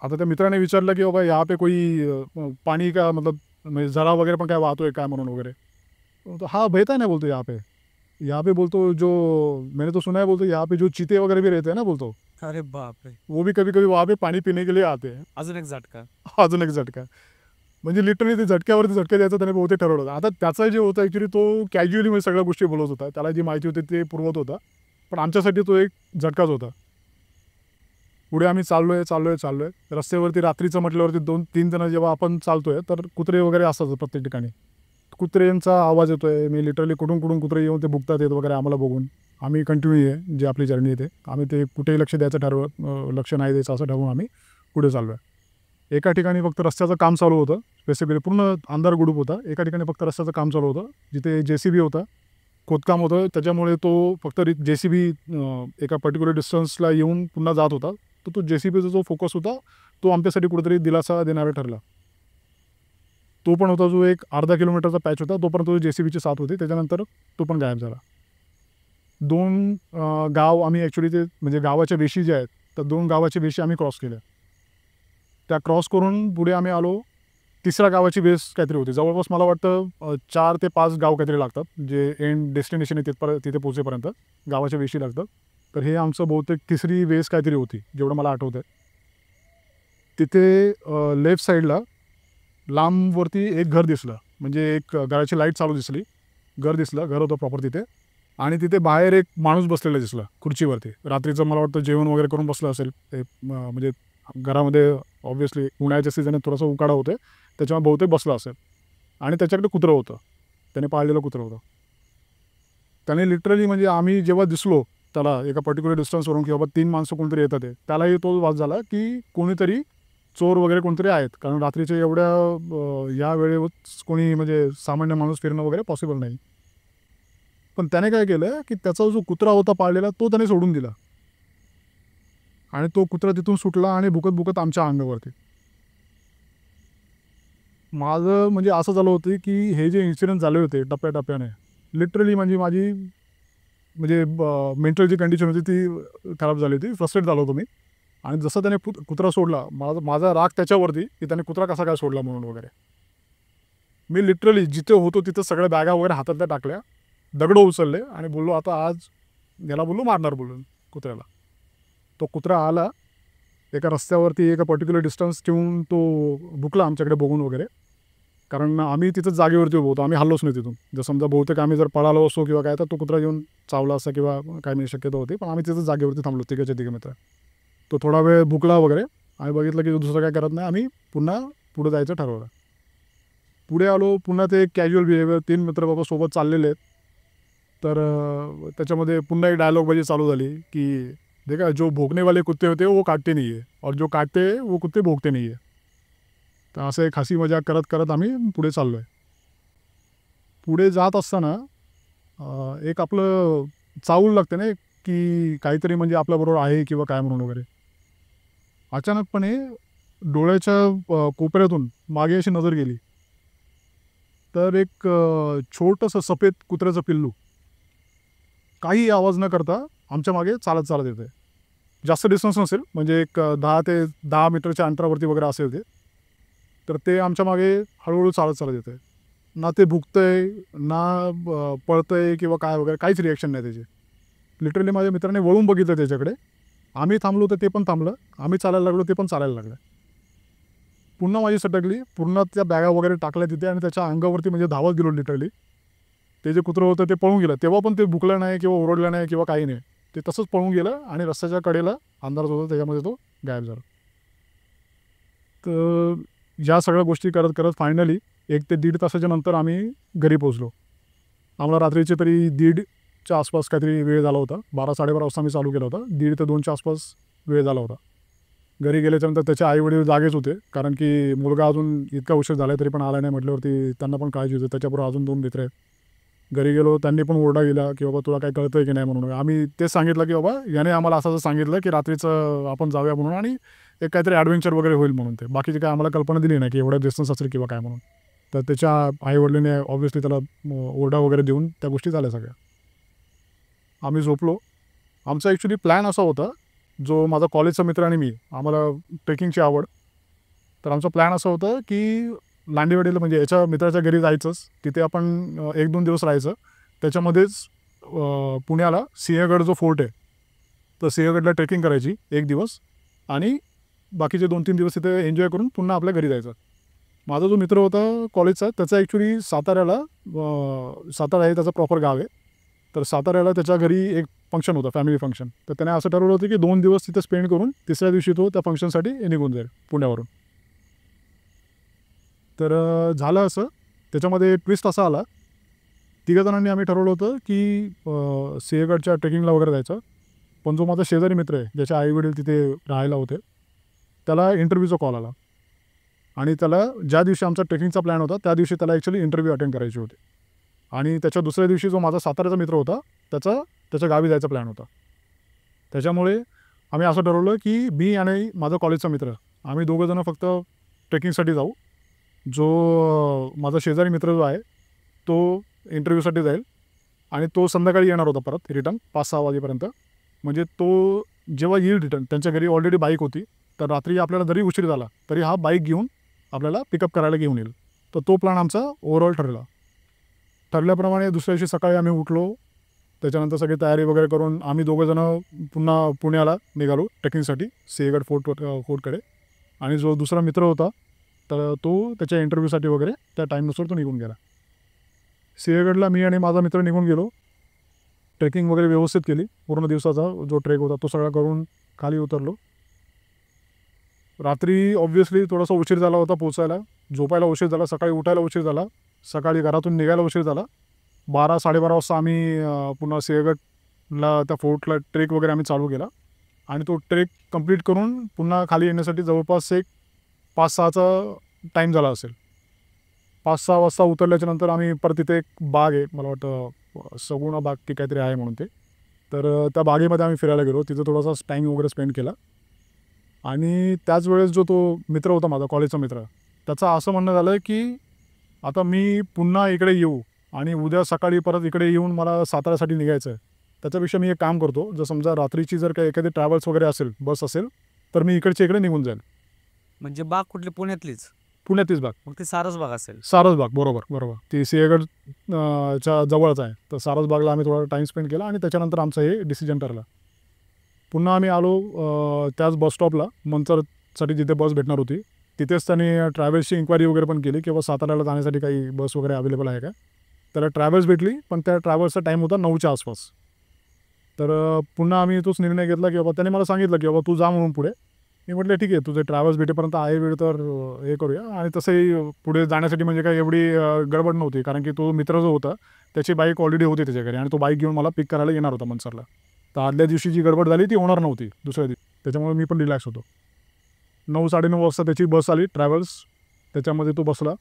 आता त्या मित्राने विचारलं की बाबा यहाँ पे कोई पाणी का मतलब म्हणजे झरा वगैरे पण काय वाहतोय काय म्हणून वगैरे. तो हाँ बहता है ना बोलतो यहाँ पे बोलतो जो मैंने तो सुना है, बोलतो यहाँ पे जो चीते वगैरह भी रहते हैं ना बोलतो, अरे बापरे! वो भी कभी कभी वहाँ पे पाणी पिने के लिए आते हैं. अजून एक झटका. अजून एक झटका. म्हणजे लिटरली ते झटक्यावरती झटका द्यायचं त्याने बहुतेक ठरवलं होतं. आता त्याचं जे होतं ॲक्च्युली तो कॅज्युअली म्हणजे सगळ्या गोष्टी बोलत होता. त्याला जी माहिती होती ते पुरवत होता. पण आमच्यासाठी तो एक झटकाच होता. पुढे आम्ही चाललोय चाललोय चाललोय रस्त्यावरती रात्रीचं म्हटल्यावरती 2-3 जण जेव्हा आपण चालतोय तर कुत्रे वगैरे असतात प्रत्येक ठिकाणी. कुत्र्यांचा आवाज येतोय. मी लिटरली कुठून कुठून कुत्रे येऊन ते भुकतात येत वगैरे आम्हाला बघून. आम्ही कंटिन्यू आहे जी आपली जर्नी आहे ते आम्ही ते कुठेही लक्ष द्यायचं लक्ष नाही द्यायचं असं ठरवून आम्ही पुढे चाललो आहे. एका ठिकाणी फक्त रस्त्याचं काम चालू होतं. बेसिकली पूर्ण अंधार गुडूप होता. एका ठिकाणी फक्त रस्त्याचं काम चालू होतं, जिथे JCB होता, खोदकाम होतं. त्याच्यामुळे तो फक्त JCB एका पर्टिक्युलर डिस्टन्सला येऊन पुन्हा जात होता. तर तो JCBचा जो फोकस होता तो आमच्यासाठी कुठेतरी दिलासा देणारा ठरला. तो पण होता जो एक अर्धा किलोमीटरचा पॅच होता, तोपर्यंत तो JCBची साथ होती. त्याच्यानंतर तो पण गायब झाला. 2 गाव आम्ही ॲक्च्युली ते म्हणजे गावाच्या वेशी ज्या आहेत, तर 2 गावाच्या वेशी आम्ही क्रॉस केल्या. त्या क्रॉस करून पुढे आम्ही आलो. तिसऱ्या गावाची वेस काहीतरी होती. जवळपास मला वाटतं 4 ते 5 गाव काहीतरी लागतात, जे एंड डेस्टिनेशन आहे तिथे पोहोचेपर्यंत गावाच्या वेशी लागतात. तर हे आमचं बहुतेक तिसरी वेस काहीतरी होती, जेवढं मला आठवतं आहे. तिथे लेफ्ट साईडला लांबवरती एक घर दिसलं, म्हणजे एक घराची लाईट चालू दिसली. घर दिसलं, घर होतं प्रॉपर तिथे. आणि तिथे बाहेर एक माणूस बसलेला दिसला खुर्चीवरती. रात्रीचं मला वाटतं जेवण वगैरे करून बसलं असेल. ते म्हणजे घरामध्ये ऑब्व्हियसली उन्हाळ्याच्या सीझनमध्ये थोडासा उकाडा होतोय, त्याच्यामुळे बहुतेक बसला असेल. आणि त्याच्याकडे कुत्रं होतं, त्याने पाळलेलं कुत्रं होतं. त्याने लिटरली म्हणजे आम्ही जेव्हा दिसलो त्याला एका पर्टिक्युलर डिस्टन्सवरून की बाबा 3 माणसं कोणतरी येतात आहे, त्यालाही तो वास झाला की कोणीतरी चोर वगैरे कोणतरी आहेत. कारण रात्रीच्या एवढ्या या वेळेवर कोणी म्हणजे सामान्य माणूस फिरणं वगैरे पॉसिबल नाही. पण त्याने काय केलं की त्याचा जो कुत्रा होता पाळलेला तो त्याने सोडून दिला. आणि तो कुत्रा तिथून सुटला आणि भुकत भुकत आमच्या अंगावरती. माझं म्हणजे असं झालं होतं की हे जे इन्सिडेंट झाले होते टप्प्याटप्प्याने, लिटरली म्हणजे माझी म्हणजे मेंटल जी कंडिशन होती ती खराब झाली होती. फ्रस्ट्रेट झालो होतो मी. आणि जसं त्याने कुत्रा सोडला, माझा राग त्याच्यावरती की त्याने कुत्रा कसा काय सोडला म्हणून वगैरे. मी लिटरली जिथे होतो तिथं सगळ्या बॅगा वगैरे हातातल्या टाकल्या, दगडं उचलले आणि बोललो आता आज याला बोललो मारणार बोलून कुत्र्याला. तो कुत्रा आला एका रस्त्यावरती एका पर्टिक्युलर डिस्टन्स ठेवून तो भुकला आमच्याकडे बघून वगैरे. कारण आम्ही तिथंच जागेवरती उभं होतो, आम्ही हल्लोच नाही तिथून. जर समजा बहुतेक आम्ही जर पळालो असतो किंवा काय तर तो कुत्रा येऊन चावला असता किंवा काय नाही शक्यता होती. पण आम्ही तिथंच जागेवरती थांबलो तिघाच्या तिघे मित्र. तो थोडा वेळ भुकला वगैरे. आम्ही बघितलं की दुसरं काय करत नाही. आम्ही पुन्हा पुढे जायचं ठरवलं. पुढे आलो, पुन्हा ते कॅज्युअल बिहेवियर. 3 मित्र बाबा सोबत चाललेले आहेत. तर त्याच्यामध्ये पुन्हा एक डायलॉगबाजी चालू झाली की देखा जो भोगने वाले कुत्ते होते वो काटते नाही आहे और जो काटते वो कुत्ते भोगते नाही आहे. तर असं एक हसी मजाक करत करत आम्ही पुढे चाललो आहे. पुढे जात असताना एक आपलं चावल लागते ना की काहीतरी म्हणजे आपल्याबरोबर आहे किंवा काय म्हणून वगैरे. अचानकपणे डोळ्याच्या कोपऱ्यातून मागे अशी नजर गेली तर एक छोटंसं सफेद कुत्र्याचं पिल्लू काही आवाज न करता आमच्या मागे चालत चालत येते. जास्त डिस्टन्स नसेल, म्हणजे एक 10 ते 10 मीटरच्या अंतरावरती वगैरे असेल ते. तर ते आमच्या मागे हळूहळू चालत चालत येते. ना ते भुकतंय ना पळतंय किंवा काय वगैरे, काहीच रिॲक्शन नाही त्याची. लिटरली माझ्या मित्राने वळून बघितलं त्याच्याकडे. आम्ही थांबलो तर ते पण थांबलं, आम्ही चालायला लागलो ते पण चालायला लागलं. पुन्हा माझी सटकली, पुन्हा त्या बॅगा वगैरे टाकल्या तिथे आणि त्याच्या अंगावरती म्हणजे धावत गेलो लिटरली. ते जे कुत्रं होतं ते पळून गेलं. तेव्हा पण ते भुकलं नाही किंवा ओरडलं नाही किंवा काही नाही. ते तसंच पळून गेलं आणि रस्त्याच्या कडेला अंधारात होता त्याच्यामध्ये तो गायब झाला. तर या सगळ्या गोष्टी करत करत फायनली 1 ते 1.5 तासाच्या नंतर आम्ही घरी पोहोचलो. आम्हाला रात्रीचे तरी 1:30च्या आसपास काहीतरी वेळ झाला होता. 12-12:30 वाजता आम्ही चालू केला होता. 1:30 ते 2च्या आसपास वेळ झाला होता. घरी गेल्याच्यानंतर त्याचे आईवडील जागेच होते, कारण की मुलगा अजून इतका उशीर झाला तरी पण आला नाही म्हटल्यावरती त्यांना पण काळजी होती. त्याच्याबरोबर अजून 2 मित्र आहेत. घरी गेलो, त्यांनी पण ओरडा दिला की बाबा तुला काय कळतंय की नाही म्हणून. आम्ही तेच सांगितलं की बाबा याने आम्हाला असं सांगितलं की रात्रीचं आपण जाऊया म्हणून आणि एक काहीतरी ॲडव्हेंचर वगैरे होईल म्हणून. ते बाकीची काय आम्हाला कल्पना दिली नाही की एवढा डिस्टन्स असेल किंवा काय म्हणून. तर त्याच्या आईवडिलांनी ऑब्व्हियसली त्याला ओरडा वगैरे देऊन त्या गोष्टी झाल्या सगळ्या. आम्ही झोपलो. आमचा ॲक्च्युली प्लॅन असा होता, जो माझा कॉलेजचा मित्र आणि मी, आम्हाला ट्रेकिंगची आवड. तर आमचा प्लॅन असा होता की लांडेवाडीला म्हणजे याच्या मित्राच्या घरी जायचंच. तिथे आपण 1-2 दिवस राहायचं. त्याच्यामध्येच पुण्याला सिंहगड जो फोर्ट आहे, तर सिंहगडला ट्रेकिंग करायची 1 दिवस आणि बाकीचे 2-3 दिवस तिथे एन्जॉय करून पुन्हा आपल्या घरी जायचं. माझा जो मित्र होता कॉलेजचा, त्याचा ॲक्च्युली सातारा आहे त्याचं प्रॉपर गाव आहे. तर साताऱ्याला त्याच्या घरी एक फंक्शन होतं, फॅमिली फंक्शन. तर त्याने असं ठरवलं होतं की 2 दिवस तिथे स्पेंड करून तिसऱ्या दिवशी तो त्या फंक्शनसाठी निघून जाईल पुण्यावरून. तर झालं असं. त्याच्यामध्ये ट्विस्ट असा आला, तिघजणांनी आम्ही ठरवलं होतं की सिंहगडच्या ट्रेकिंगला वगैरे जायचं. पण जो माझा शेजारी मित्र आहे, ज्याचे आईवडील तिथे राहायला होते, त्याला इंटरव्ह्यूचा कॉल आला. आणि त्याला ज्या दिवशी आमचा ट्रेकिंगचा प्लॅन होता त्या दिवशी त्याला ॲक्च्युली इंटरव्ह्यू अटेंड करायचे होते. आणि त्याच्या दुसऱ्या दिवशी जो माझा साताऱ्याचा मित्र होता, त्याच्या गावी जायचा प्लॅन होता. त्याच्यामुळे आम्ही असं ठरवलं की मी आणि माझा कॉलेजचा मित्र आम्ही दोघंजणं फक्त ट्रेकिंगसाठी जाऊ. जो माझा शेजारी मित्र जो आहे तो इंटरव्ह्यूसाठी जाईल आणि तो संध्याकाळी येणार होता परत रिटर्न 5-6 वाजेपर्यंत. म्हणजे तो जेव्हा येईल रिटर्न, त्यांच्या घरी ऑलरेडी बाईक होती. तर रात्री आपल्याला जरी उशीर झाला तरी हा बाईक घेऊन आपल्याला पिकअप करायला घेऊन येईल. तर तो प्लॅन आमचा ओव्हरऑल ठरला. ठरल्याप्रमाणे दुसऱ्या दिवशी सकाळी आम्ही उठलो. त्याच्यानंतर सगळी तयारी वगैरे करून आम्ही दोघंजणं पुन्हा पुण्याला निघालो ट्रेकिंगसाठी सिंहगड फोर्टकडे. आणि जो दुसरा मित्र होता तर तो त्याच्या इंटरव्ह्यूसाठी वगैरे त्या टाईमनुसार तो निघून गेला. सिंहगडला मी आणि माझा मित्र निघून गेलो. ट्रेकिंग वगैरे व्यवस्थित केली. पूर्ण दिवसाचा जो ट्रेक होता तो सगळा करून खाली उतरलो. रात्री ऑब्व्हियसली थोडासा उशीर झाला होता पोचायला. झोपायला उशीर झाला, सकाळी उठायला उशीर झाला, सकाळी घरातून निघायला उशीर झाला. 12-12:30 वाजता आम्ही पुन्हा सिंहगडला त्या फोर्टला ट्रेक वगैरे आम्ही चालू केला. आणि तो ट्रेक कंप्लीट करून पुन्हा खाली येण्यासाठी जवळपास एक 5-6चा टाईम झाला असेल. 5-6 वाजता उतरल्याच्यानंतर आम्ही परत तिथे एक बाग आहे, मला वाटतं सगुणा बाग की काहीतरी आहे म्हणून ते. तर त्या बागेमध्ये आम्ही फिरायला गेलो. तिथं थोडासा टाईम वगैरे स्पेंड केला. आणि त्याच वेळेस जो तो मित्र होता माझा कॉलेजचा मित्र, त्याचं असं म्हणणं झालं की आता मी पुन्हा इकडे येऊ आणि उद्या सकाळी परत इकडे येऊन मला साताऱ्यासाठी निघायचं आहे. त्याच्यापेक्षा मी एक काम करतो, जर समजा रात्रीची जर काही एखादी ट्रॅव्हल्स वगैरे असेल, बस असेल, तर मी इकडच्या इकडे निघून जाईल. म्हणजे बाग कुठली? पुण्यातलीच? पुण्यातलीच बाग. मग ती सारसबाग असेल. सारसबाग, बरोबर. ती सिंहगड च्या जवळच आहे. तर सारसबागला आम्ही थोडा टाईम स्पेंड केला आणि त्याच्यानंतर आमचं हे डिसिजन ठरलं. पुन्हा आम्ही आलो त्याच बस स्टॉपला मंचरसाठी जिथे बस भेटणार होती. तिथेच त्यांनी ट्रॅव्हल्सची इन्क्वायरी वगैरे पण केली की बाबा साताऱ्याला जाण्यासाठी काही बस वगैरे अवेलेबल आहे का. त्याला ट्रॅव्हल्स भेटली, पण त्या ट्रॅव्हल्सचा टाईम होता 9च्या आसपास. तर पुन्हा आम्ही तोच निर्णय घेतला की बाबा त्याने मला सांगितलं की बाबा तू जा म्हणून पुढे, मी म्हटलं ठीक आहे, तुझे ट्रॅव्हल्स भेटेपर्यंत आहे वेळ तर हे करूया. आणि तसंही पुढे जाण्यासाठी म्हणजे काय एवढी गडबड नव्हती, कारण की तो मित्र जो होता त्याची बाईक ऑलरेडी होती त्याच्या घरी आणि तो बाईक घेऊन मला पिक करायला येणार होता मनसरला. तर आदल्या दिवशी जी गडबड झाली ती होणार नव्हती दुसऱ्या दिवशी, त्याच्यामुळे मी पण रिलॅक्स होतो. 9-9:30 वाजता त्याची बस आली ट्रॅव्हल्स, त्याच्यामध्ये तो बसला.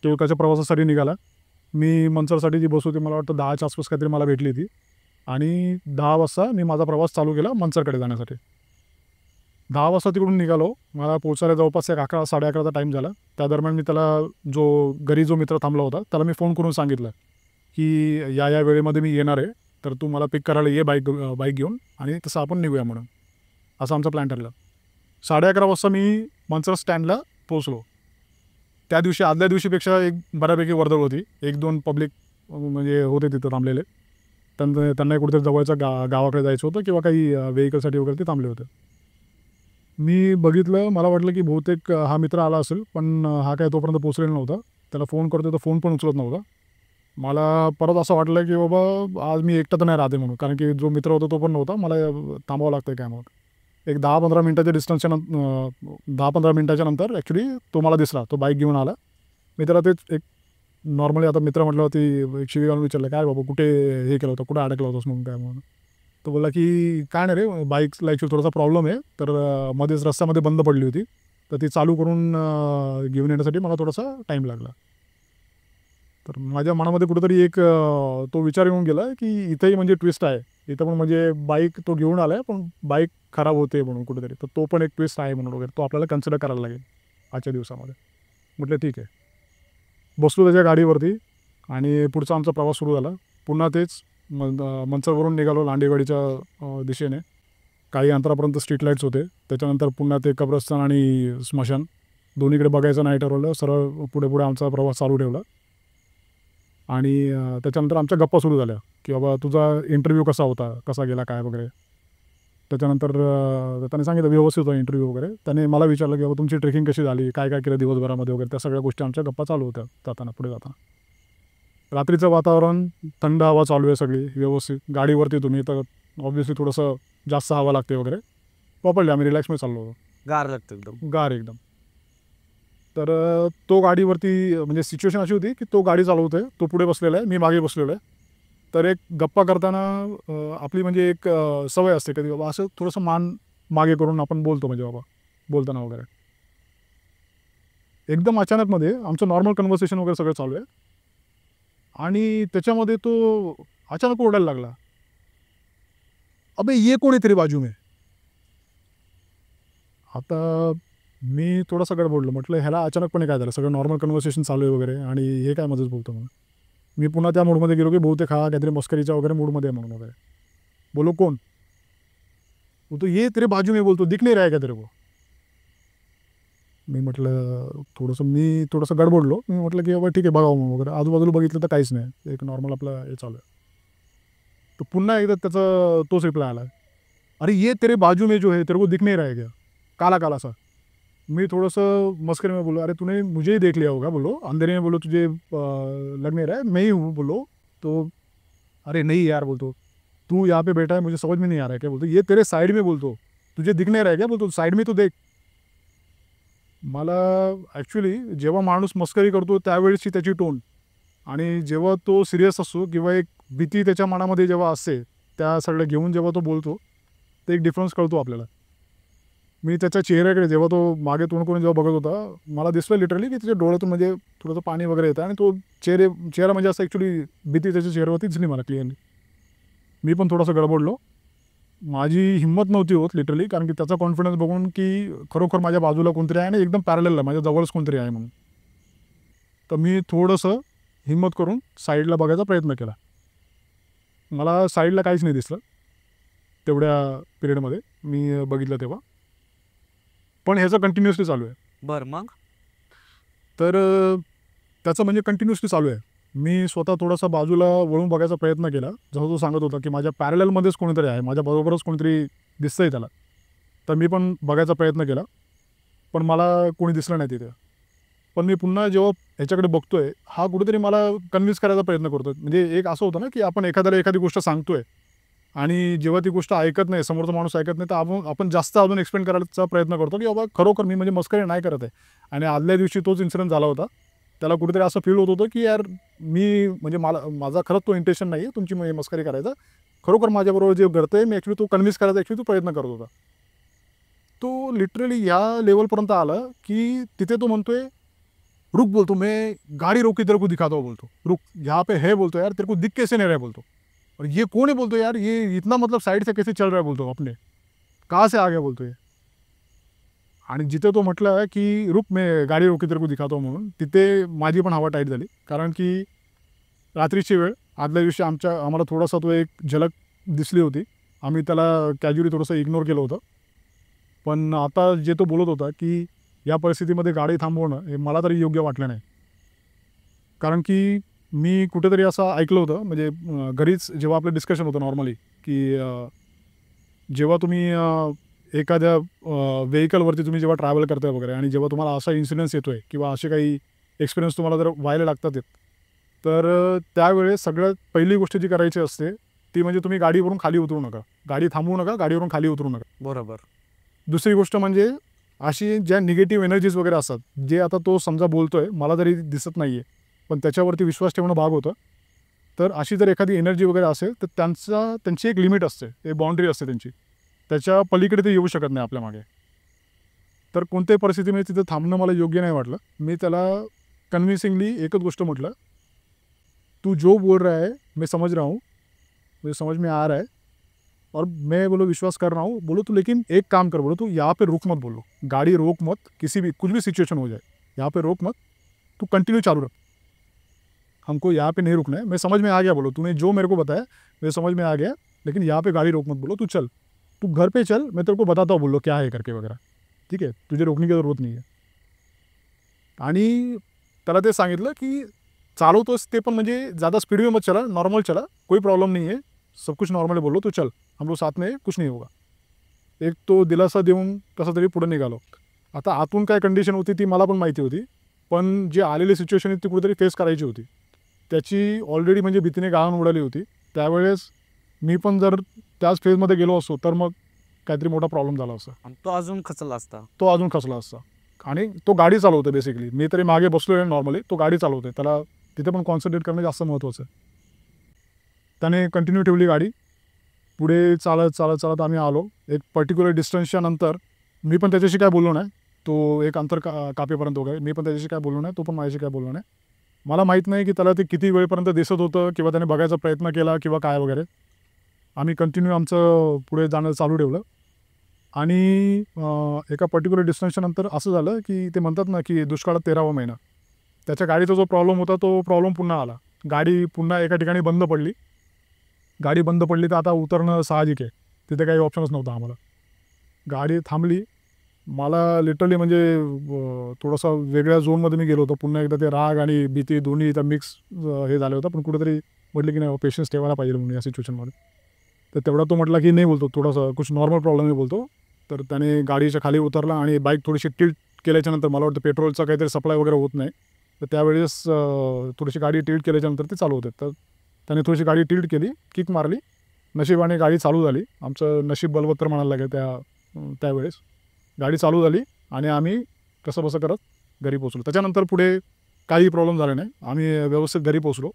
तो त्याच्या प्रवासासाठी निघाला. मी मनसरसाठी जी बस होती मला वाटतं 10च्या आसपास काहीतरी मला भेटली ती, आणि 10 वाजता मी माझा प्रवास चालू केला मनसरकडे जाण्यासाठी. 10 वाजता तिकडून निघालो. मला पोहोचायला जवळपास एक 11, 11:30चा टाईम झाला. त्या दरम्यान मी त्याला, जो मित्र थांबला होता त्याला मी फोन करून सांगितलं की या वेळेमध्ये मी येणार आहे, तर तू मला पिक करायला ये बाईक घेऊन, आणि तसं आपण निघूया म्हणून. असा आमचा प्लॅन ठरला. 11:30 वाजता मी मनसर स्टँडला पोहोचलो. त्या दिवशी आदल्या दिवशीपेक्षा एक बऱ्यापैकी वर्दळ होती. 1-2 पब्लिक म्हणजे होते तिथं थांबलेले. त्यांना कुठेतरी जवळच्या गावाकडे जायचं होतं किंवा काही व्हेकलसाठी वगैरे ते थांबले होते. मी बघितलं, मला वाटलं की बहुतेक हा मित्र आला असेल, पण हा काय तोपर्यंत पोहोचलेला नव्हता. त्याला फोन करतो तर फोन पण उचलत नव्हता. मला परत असं वाटलं की बाबा आज मी एकटा तर नाही राहते म्हणून, कारण की जो मित्र होता तो पण नव्हता. मला थांबावं लागतं काय मग. एक 10-15 मिनटाच्या डिस्टन्सच्या 10-15 मिनटाच्या नंतर ॲक्च्युली तो मला दिसला. तो बाईक घेऊन आला. मी त्याला तेच एक नॉर्मली, आता मित्र म्हटल्यावरती एक शिवी घालून विचारलं, काय बाबा कुठे हे केलं होतं, कुठे अडकला होतास म्हणून काय म्हणून. तो बोलला की काय नाही रे, बाईकला ॲक्च्युली थोडासा प्रॉब्लेम आहे, तर मध्येच रस्त्यामध्ये बंद पडली होती, तर ती चालू करून घेऊन येण्यासाठी मला थोडासा टाईम लागला. तर माझ्या मनामध्ये कुठेतरी एक तो विचार येऊन गेला की इथंही म्हणजे ट्विस्ट आहे. इथं पण म्हणजे बाईक तो घेऊन आला आहे, पण बाईक खराब होते म्हणून कुठेतरी. तर तो पण एक ट्विस्ट आहे म्हणून वगैरे, तो आपल्याला कन्सिडर करायला लागेल आजच्या दिवसामध्ये. म्हटलं ठीक आहे. बसलो त्याच्या गाडीवरती आणि पुढचा आमचा प्रवास सुरू झाला. पुन्हा तेच मनसरवरून निघालो लांडेवाडीच्या दिशेने. काही अंतरापर्यंत स्ट्रीट लाईट्स होते. त्याच्यानंतर पुन्हा ते कब्रस्तान आणि स्मशान दोन्हीकडे बघायचं नाही ठरवलं. सरळ पुढे पुढे आमचा प्रवास चालू ठेवला. आणि त्याच्यानंतर आमच्या गप्पा सुरू झाल्या की बाबा तुझा इंटरव्ह्यू कसा होता, कसा गेला काय वगैरे. त्याच्यानंतर त्याने सांगितलं व्यवस्थित होता इंटरव्ह्यू वगैरे. त्याने मला विचारलं की बाबा तुमची ट्रेकिंग कशी झाली, काय काय केलं दिवसभरामध्ये वगैरे. त्या सगळ्या गोष्टी आमच्या गप्पा चालू होत्या पुढे जाताना. रात्रीचं वातावरण, थंड हवा चालू आहे सगळी व्यवस्थित. गाडीवरती तुम्ही तर ऑब्व्हियसली थोडंसं जास्त हवा लागते वगैरे. प्रॉपरली आम्ही रिलॅक्समध्ये चाललो होतो. गार लागतं एकदम. गार एकदम. तर तो गाडीवरती म्हणजे सिच्युएशन अशी होती की तो गाडी चालवतोय, तो पुढे बसलेला आहे, मी मागे बसलेलो आहे. तर एक गप्पा करताना आपली म्हणजे एक सवय असते कधी बाबा असं थोडंसं मान मागे करून आपण बोलतो, म्हणजे बाबा बोलताना वगैरे. एकदम अचानकमध्ये आमचं नॉर्मल कन्व्हर्सेशन वगैरे सगळं चालू आहे, आणि त्याच्यामध्ये तो अचानक ओरडायला लागला, अबे ये कोण आहे तेरे बाजू में. आता मी थोडासा गडबडलो. म्हटलं ह्याला अचानकपणे काय झालं, सगळं नॉर्मल कन्व्हर्सेशन चालू आहे वगैरे, आणि हे काय मध्येच बोलतो म्हणून. मी पुन्हा त्या मूडमध्ये गेलो की बहुतेक हा काहीतरी मस्करीच्या वगैरे मूडमध्ये म्हणून वगैरे. बोलो कोण. बोलतो ये तेरे बाजू में, बोलतो दिख नहीं रहा है क्या तेरे को. मी थोडंसं गडबडलो. मी म्हटलं की बाबा ठीक आहे बघावं मग वगैरे. आजूबाजूला बघितलं तर काहीच नाही, एक नॉर्मल आपलं हे चालू आहे. तर पुन्हा एकदा त्याचा तोच रिप्लाय आला, अरे ये तेरे बाजू में जो है तेरे को दिख नहीं रहा है क्या, काला काला सा. मी थोडंसं मस्करी में बोलो, अरे तूने मुझे ही देख लिया होगा, बोलो अंधेरे में, बोलो तुझे लग नहीं रहा है, मैं ही हूँ, बोलो. तो अरे नहीं यार, बोलतो तू यहाँ पे बैठा है, मुझे समझ में नहीं आ रहा है क्या. बोलतो ये तेरे साइड में, बोलतो तुझे दिख नहीं रहा है क्या, बोलतो साइड में तो देख. मला ॲक्च्युली जेव्हा माणूस मस्करी करतो त्यावेळेसची त्याची टोन, आणि जेव्हा तो सिरियस असतो किंवा एक भीती त्याच्या मनामध्ये जेव्हा असते, त्या सगळं घेऊन जेव्हा तो बोलतो, तर एक डिफरन्स कळतो आपल्याला. मी त्याच्या चेहऱ्याकडे जेव्हा तो मागे तोंड करून जेव्हा बघत होता, मला दिसलं लिटरली की त्याच्या डोळ्यातून म्हणजे थोडंसं पाणी वगैरे येतं, आणि तो चेहरा म्हणजे असं ॲक्च्युली भीती त्याच्या चेहऱ्यावरती दिसली मला क्लिअरली. मी पण थोडंसं गडबडलो. माझी हिंमत नव्हती होत लिटरली, कारण की त्याचा कॉन्फिडन्स बघून की खरोखर माझ्या बाजूला कोणतरी आहे आणि एकदम पॅरललला माझ्या जवळच कोणतरी आहे म्हणून. तर मी थोडंसं हिंमत करून साईडला बघायचा प्रयत्न केला. मला साईडला काहीच नाही दिसलं तेवढ्या पिरियडमध्ये मी बघितलं तेव्हा. पण ह्याचं कंटिन्युअसली चालू आहे. बरं मग. तर त्याचं म्हणजे कंटिन्युअसली चालू आहे. मी स्वतः थोडासा बाजूला वळून बघायचा प्रयत्न केला, जसं तो सांगत होता की माझ्या पॅरललमध्येच कोणीतरी आहे, माझ्याबरोबरच कोणीतरी दिसतंय त्याला. तर मी पण बघायचा प्रयत्न केला, पण मला कोणी दिसलं नाही तिथे. पण मी पुन्हा जेव्हा ह्याच्याकडे बघतोय, हा कुठेतरी मला कन्व्हिन्स करायचा प्रयत्न करतोय. म्हणजे एक असं होतं ना की आपण एखाद्याला एखादी गोष्ट सांगतोय आणि जेव्हा ती गोष्ट ऐकत नाही, समोरचा माणूस ऐकत नाही, तर आपण जास्त अजून एक्सप्लेन करायचा प्रयत्न करतो, की बाबा खरोखर मी म्हणजे मस्करी नाही करत आहे. आणि आदल्या दिवशी तोच इन्सिडेंट झाला होता. त्याला कुठेतरी असं फील होत होतं, की यार मी म्हणजे माझा खरंच तो इंटेन्शन नाही आहे तुमची मस्करी करायचा. खरोखर माझ्याबरोबर जे घडतंय मी ॲक्च्युली तो कन्व्हिन्स करायचा ॲक्च्युली तो प्रयत्न करत होता. तो लिटरली या लेवलपर्यंत आला, की तिथे तो म्हणतोय, "रुक" बोलतो, "मैं गाड़ी रोक के तेरे को दिखाता हूँ" बोलतो. "रुक, यहाँ पे है" बोलतो, "यार तेरे को दिख कैसे नहीं रहा है" बोलतो. और ये कौन है बोलतो, "यार ये इतना मतलब साइड से कैसे चल रहा है" बोलतो अपने. "कहाँ से आ गया" बोलतो हे. आणि जिथे तो म्हटला, की "रुक मैं गाडी रोक के तेरे को दिखाता हूँ" म्हणून, तिथे माझी पण हवा टाईट झाली. कारण की रात्रीची वेळ, आदल्या दिवशी आम्हाला थोडासा तो एक झलक दिसली होती. आम्ही त्याला कॅज्युअली थोडंसं इग्नोर केलं होतं. पण आता जे तो बोलत होता, की या परिस्थितीमध्ये गाडी थांबवणं हे मला तरी योग्य वाटलं नाही. कारण की मी कुठेतरी असं ऐकलं होतं, म्हणजे घरीच जेव्हा आपलं डिस्कशन होतं नॉर्मली, की जेव्हा तुम्ही एखाद्या व्हेइकलवरती तुम्ही जेव्हा ट्रॅव्हल करताय वगैरे आणि जेव्हा तुम्हाला असा इन्सिडन्स येतोय किंवा असे काही एक्सपिरियन्स तुम्हाला जर व्हायला लागतात आहेत, तर त्यावेळेस सगळ्यात पहिली गोष्ट जी करायची असते, ती म्हणजे तुम्ही गाडीवरून खाली उतरू नका. गाडी थांबवू नका, गाडीवरून खाली उतरू नका. बरोबर. दुसरी गोष्ट म्हणजे अशी ज्या निगेटिव्ह एनर्जीज वगैरे असतात, जे आता तो समजा बोलतोय, मला तरी दिसत नाही आहे, पण त्याच्यावरती विश्वास ठेवणं भाग होतं. तर अशी जर एखादी एनर्जी वगैरे असेल, तर त्यांची एक लिमिट असते, एक बाउंड्री असते त्यांची. त्याच्या पलीकडे ते येऊ शकत नाही आपल्या मागे. तर कोणत्याही परिस्थितीमध्ये तिथं थांबणं मला योग्य नाही वाटलं. मी त्याला कन्व्हिन्सिंगली एकच गोष्ट म्हटलं, "तू जो बोल रहा है, मैं समझ रहा हूँ, मुझे समझ में आ रहा है और मैं बोलो विश्वास कर रहा हूँ, बोलो तू लेकिन एक काम कर बोलो, तू यहाँ पे रुक मत बोलो, गाड़ी रोक मत, किसी भी कुछ भी सिचुएशन हो जाए, यहाँ पे रोक मत, तू कंटिन्यू चालू रख, हमको यहाँ पे नहीं रुकना है, मैं समझ में आ गया बोलो, तूने जो मेरे को बताया मुझे समझ में आ गया, लेकिन यहाँ पे गाड़ी रोक मत बोलो, तू चल, तू घर पे चल, मैं तेरे को बताता हूँ बोलो क्या है करके वगैरह, ठीक है, तुझे रोकने की ज़रूरत नहीं है." आणि त्याला ते सांगितलं, की चालवतोस ते पण म्हणजे ज़्यादा स्पीड में मत चला, नॉर्मल चला, कोई प्रॉब्लम नहीं है, सब कुछ नॉर्मल बोलो, तू चल, हम लोग साथ में हैं, कुछ नहीं होगा. एक तो दिलासा देऊन कसा तरी पुढे निघालो. आता आतून काय कंडिशन होती ती मला पण माहिती होती. पण जी आलेली सिच्युएशन ती कुठेतरी फेस करायची होती. त्याची ऑलरेडी म्हणजे भीतीने गाळण उडाली होती. त्यावेळेस मी पण जर त्याच फेजमध्ये गेलो असतो, तर मग काहीतरी मोठा प्रॉब्लेम झाला असता. आणि तो अजून खचला असता. तो अजून खचला असता. आणि तो गाडी चालवतोय बेसिकली. मी तरी मागे बसलोय नॉर्मली. तो गाडी चालवतोय. त्याला तिथे पण कॉन्सन्ट्रेट करणं जास्त महत्त्वाचं आहे. त्याने कंटिन्यू ठेवली गाडी. पुढे चालत आम्ही आलो. एक पर्टिक्युलर डिस्टन्सच्या नंतर मी पण त्याच्याशी काय बोललो नाही. तो एक अंतर कापेपर्यंत वगैरे. मी पण त्याच्याशी काय बोललो नाही. तो पण माझ्याशी काय बोललो नाही. मला माहीत नाही की त्याला ते किती वेळपर्यंत दिसत होतं किंवा त्याने बघायचा प्रयत्न केला किंवा काय वगैरे. आम्ही कंटिन्यू आमचं पुढे जाणं चालू ठेवलं. आणि एका पर्टिक्युलर डिस्टन्सच्या नंतर असं झालं की ते म्हणतात ना की दुष्काळात 13वा महिना. त्याच्या गाडीचा जो प्रॉब्लेम होता तो प्रॉब्लेम पुन्हा आला. गाडी पुन्हा एका ठिकाणी बंद पडली. गाडी बंद पडली तर आता उतरणं साहजिक आहे. तिथे काही ऑप्शनच नव्हता आम्हाला. गाडी थांबली. मला लिटरली म्हणजे थोडासा वेगळ्या झोनमध्ये मी गेलो होतो. पुन्हा एकदा ते राग आणि भीती दोन्ही इथं मिक्स हे झालं होतं. पण कुठेतरी म्हटलं की नाही पेशन्स ठेवायला पाहिजे म्हणून या सिच्युएशनमध्ये. तर तेवढा तो म्हटला की नाही बोलतो थोडासा कुछ नॉर्मल प्रॉब्लेम आहे बोलतो. तर त्याने गाडीच्या खाली उतरला आणि बाईक थोडीशी टिल्ट केल्याच्यानंतर मला वाटतं पेट्रोलचा काहीतरी सप्लाय वगैरे होत नाही. तर त्यावेळेस थोडीशी गाडी टिल्ट केल्याच्यानंतर ते चालू होते. तर त्याने थोडीशी गाडी टिल्ट केली, किक मारली. नशिबाने गाडी चालू झाली. आमचं नशीब बलवत्तर म्हणायला लागेल त्यावेळेस. गाडी चालू झाली आणि आम्ही कसंबसं करत घरी पोहोचलो. त्याच्यानंतर पुढे काही प्रॉब्लेम झाले नाही. आम्ही व्यवस्थित घरी पोहोचलो.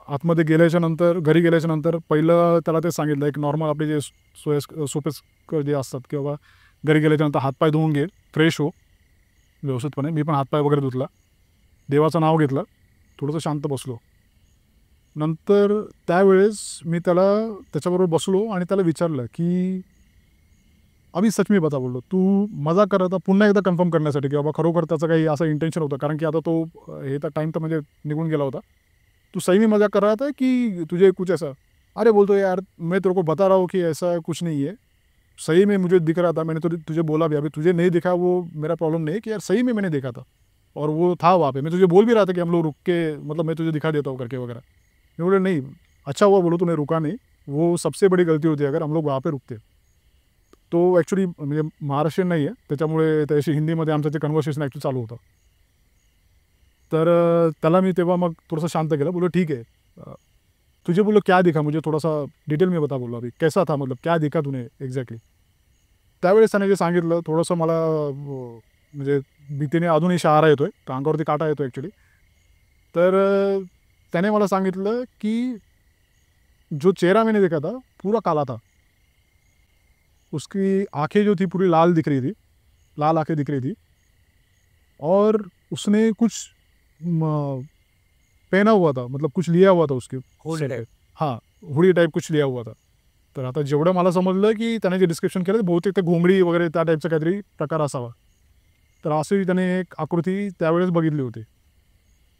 आतमध्ये घरी गेल्याच्यानंतर पहिलं त्याला ते सांगितलं एक नॉर्मल आपले जे सोपे जे असतात किंवा घरी गेल्याच्यानंतर हातपाय धुवून घे, फ्रेश हो व्यवस्थितपणे. मी पण हातपाय वगैरे धुतला. देवाचं नाव घेतलं. थोडंसं शांत बसलो. नंतर त्यावेळेस मी त्याच्याबरोबर बसलो आणि त्याला विचारलं की अभी सच मी बता बोललो, तू मजाक करत होता पुन्हा एकदा कन्फर्म करण्यासाठी की बाबा खरोखर त्याचं काही असं इंटेन्शन होतं. कारण की आता तो हे तर टाईम तर म्हणजे निघून गेला होता. तू सही में मजाक कर रहा था कि तुझे कुछ ऐसा? अरे बोलतो यार मैं तेरे को बता रहा हूँ कि ऐसा कुछ नहीं है. सही में मुझे दिख रहा था. मैंने तो तुझे बोला भी. अभी तुझे नहीं दिखा वो मेरा प्रॉब्लम नहीं है कि यार सही में मैंने देखा था और वो था वहाँ पे. मैं तुझे बोल भी रहा था कि हम लोग रुक के मतलब मैं तुझे दिखा देता हूँ करके वगैरह. मैं बोले नहीं अच्छा हुआ बोलो तूने रुका नहीं. वो सबसे बड़ी गलती होती अगर हम लोग वहाँ पे रुकते. तो ॲक्च्युली म्हणजे महाराष्ट्रीयन नाही आहे. त्याच्यामुळे त्याशी हिंदीमध्ये आमचं ते कन्व्हर्सेशन ॲक्च्युली चालू होतं. तर त्याला मी तेव्हा मग थोडंसं शांत केलं. बोललो ठीक आहे. तुझे बोलो क्या दिखा, मुझे थोड़ा सा डिटेल में बता बोललो अभी, कैसा था, मतलब क्या दिखा तुने एक्झॅक्टली. त्यावेळेस त्याने जे सांगितलं थोडंसं मला म्हणजे भीतीने अजूनही शहारा येतोय, अंगावरती काटा येतो ॲक्च्युली. तर त्याने मला सांगितलं की जो चेहरा मैंने देखा था पूरा काला था, उसकी आंखें जो थी पूरी लाल दिख रही थी, लाल आंखें दिख रही थी, और उसने कुछ पहना हुआ था, मतलब कुछ लिया हुआ था उसके होली टाईप. हां, हुडी टाईप कुछ लिया हुआ था. तर आता जेवढं मला समजलं की त्याने जे डिस्क्रिप्शन केलं बहुतेक ते घोंगडी वगैरे त्या टाईपचा काहीतरी प्रकार असावा. तर अशी त्याने एक आकृती त्यावेळेस बघितली होती.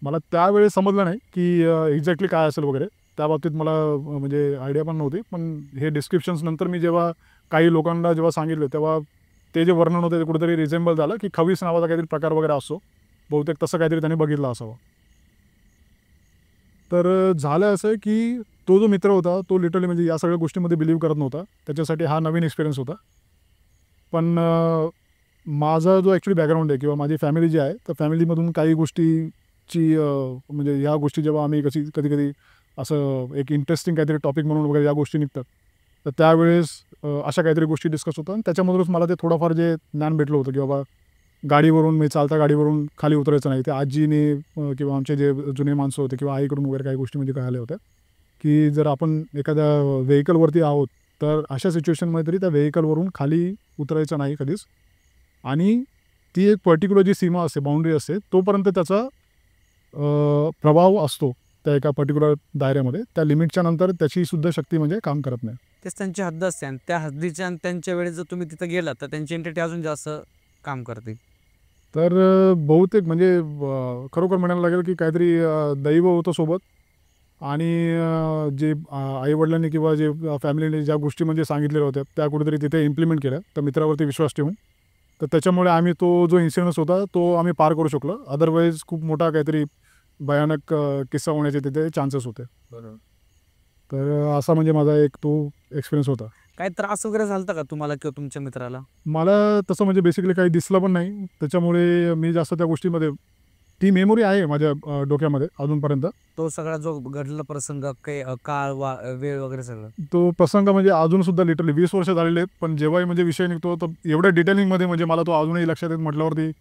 मला त्यावेळेस समजलं नाही की एक्झॅक्टली काय असेल वगैरे, त्या बाबतीत मला म्हणजे आयडिया पण नव्हती. पण हे डिस्क्रिप्शन्स नंतर मी जेव्हा काही लोकांना जेव्हा सांगितलं तेव्हा ते जे वर्णन होतं ते कुठेतरी रिझेंबल झालं की खवीस नावाचा काहीतरी प्रकार वगैरे असतो, बहुतेक तसं काहीतरी त्याने बघितलं असावं. तर झालं असं की तो जो मित्र होता तो लिटरली म्हणजे या सगळ्या गोष्टींमध्ये बिलीव्ह करत नव्हता. त्याच्यासाठी हा नवीन एक्सपिरियन्स होता. पण माझा जो ॲक्च्युली बॅकग्राऊंड आहे किंवा माझी फॅमिली जी आहे, तर फॅमिलीमधून काही गोष्टीची म्हणजे ह्या गोष्टी जेव्हा आम्ही कधी-कधी असं एक इंटरेस्टिंग काहीतरी टॉपिक म्हणून वगैरे या गोष्टी निघतात, तर त्यावेळेस अशा काहीतरी गोष्टी डिस्कस होतात आणि त्याच्यामधूनच मला ते थोडंफार जे ज्ञान भेटलं होतं की बाबा गाडीवरून मी चालता गाडीवरून खाली उतरायचं नाही. ते आजीने किंवा आमचे जे जुने माणसं होते किंवा आईकडून वगैरे काही गोष्टी म्हणजे कळाल्या होत्या की जर आपण एखाद्या व्हेकलवरती आहोत तर अशा सिच्युएशनमध्ये तरी त्या व्हेकलवरून खाली उतरायचं नाही कधीच. आणि ती एक पर्टिक्युलर जी सीमा असते, बाउंड्री असते, तोपर्यंत त्याचा प्रभाव असतो त्या एका पर्टिक्युलर दायऱ्यामध्ये. त्या लिमिटच्या नंतर त्याची सुद्धा शक्ती म्हणजे काम करत नाही. तेच त्यांची हद्द असते आणि त्या हद्दीच्या आणि त्यांच्या वेळेस जर तुम्ही तिथं गेलात तर त्यांची एंटिटी अजून जास्त काम करते. तर बहुतेक म्हणजे खरोखर म्हणायला लागेल की काहीतरी दैव होतं सोबत. आणि जे आईवडिलांनी किंवा जे फॅमिलीने ज्या गोष्टी म्हणजे सांगितलेल्या होत्या त्या कुठेतरी तिथे इम्प्लिमेंट केल्या त्या मित्रावरती विश्वास ठेवून. तर त्याच्यामुळे आम्ही तो जो इन्सिडन्स होता तो आम्ही पार करू शकलो. अदरवाईज खूप मोठा काहीतरी भयानक किस्सा होण्याचे तिथे चान्सेस होते. बरोबर. तर असा म्हणजे माझा एक तो एक्सपिरियन्स होता. काही त्रास वगैरे झालता का तुम्हाला किंवा तुमच्या मित्राला? मला तसं म्हणजे बेसिकली काही दिसलं पण नाही. त्याच्यामुळे मी जास्त त्या गोष्टीमध्ये ती मेमोरी आहे माझ्या डोक्यामध्ये अजूनपर्यंत. तो सगळा जो घडलेला प्रसंग काही काळ वेळ वगैरे सगळं? तो प्रसंग म्हणजे अजूनसुद्धा लिटरली 20 वर्ष झालेले आहेत. पण जेव्हाही म्हणजे विषय निघतो तर एवढ्या डिटेलिंगमध्ये म्हणजे मला तो अजूनही लक्षात येत म्हटल्यावरती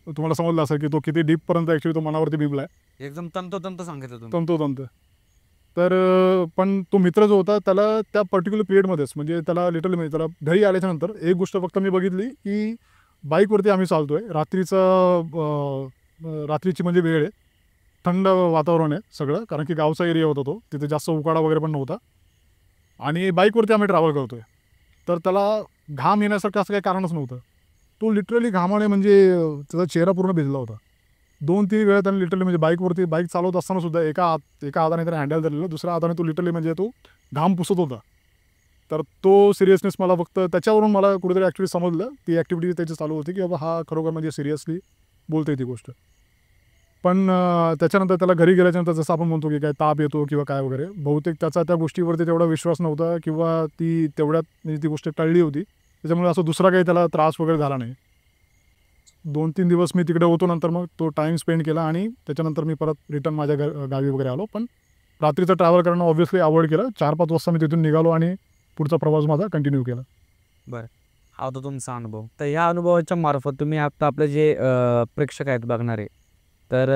तुम्हाला समजलं असेल की तो किती डीपपर्यंत ॲक्च्युली तो मनावरती बिंबला आहे. एकदम तंतोतंत सांगितलं तुम्ही. तंतोतंत. तर पण तो मित्र जो होता त्याला त्या पर्टिक्युलर पिरियडमध्येच म्हणजे त्याला लिटरली म्हणजे त्याला घरी आल्याच्यानंतर एक गोष्ट फक्त मी बघितली की बाईकवरती आम्ही चालतोय. रात्रीची म्हणजे वेळ आहे. थंड वातावरण आहे सगळं, कारण की गावचा एरिया होता तो. तिथे जास्त उकाडा वगैरे पण नव्हता. आणि बाईकवरती आम्ही ट्रॅव्हल करतोय. तर त्याला घाम येण्यासाठी असं काही कारणच नव्हतं. तो लिटरली घामाने म्हणजे त्याचा चेहरा पूर्ण भिजला होता. 2-3 वेळा त्याने लिटरली म्हणजे बाईक चालवत असताना सुद्धा एका हाताने त्याने हँडल धरलेलं, दुसऱ्या हाताने तो लिटरली म्हणजे तो घाम पुसत होता. तर तो सिरियसनेस मला फक्त त्याच्यावरून मला कुठेतरी ॲक्च्युली समजलं, ती ॲक्टिव्हिटी त्याची चालू होती की बाबा हा खरोखर म्हणजे सिरियसली बोलतोय ती गोष्ट. पण त्याच्यानंतर त्याला घरी गेल्याच्यानंतर जसं आपण म्हणतो की काय ताप येतो किंवा काय वगैरे, बहुतेक त्याचा त्या गोष्टीवरती तेवढा विश्वास नव्हता किंवा ती तेवढ्यात म्हणजे ती गोष्ट टळली होती. त्याच्यामुळे असं दुसरा काही त्याला त्रास वगैरे झाला नाही. 2-3 दिवस मी तिकडे होतो. नंतर मग तो टाईम स्पेंड केला आणि त्याच्यानंतर मी परत रिटर्न माझ्या गावी वगैरे आलो. पण रात्रीचं ट्रॅव्हल करणं ऑब्व्हियसली अवॉइड केलं. 4-5 वाजता मी तिथून निघालो आणि पुढचा प्रवास माझा कंटिन्यू केला. बरं. हा होता तुमचा अनुभव. तर ह्या अनुभवाच्या मार्फत तुम्ही आता आपले जे प्रेक्षक आहेत बघणारे, तर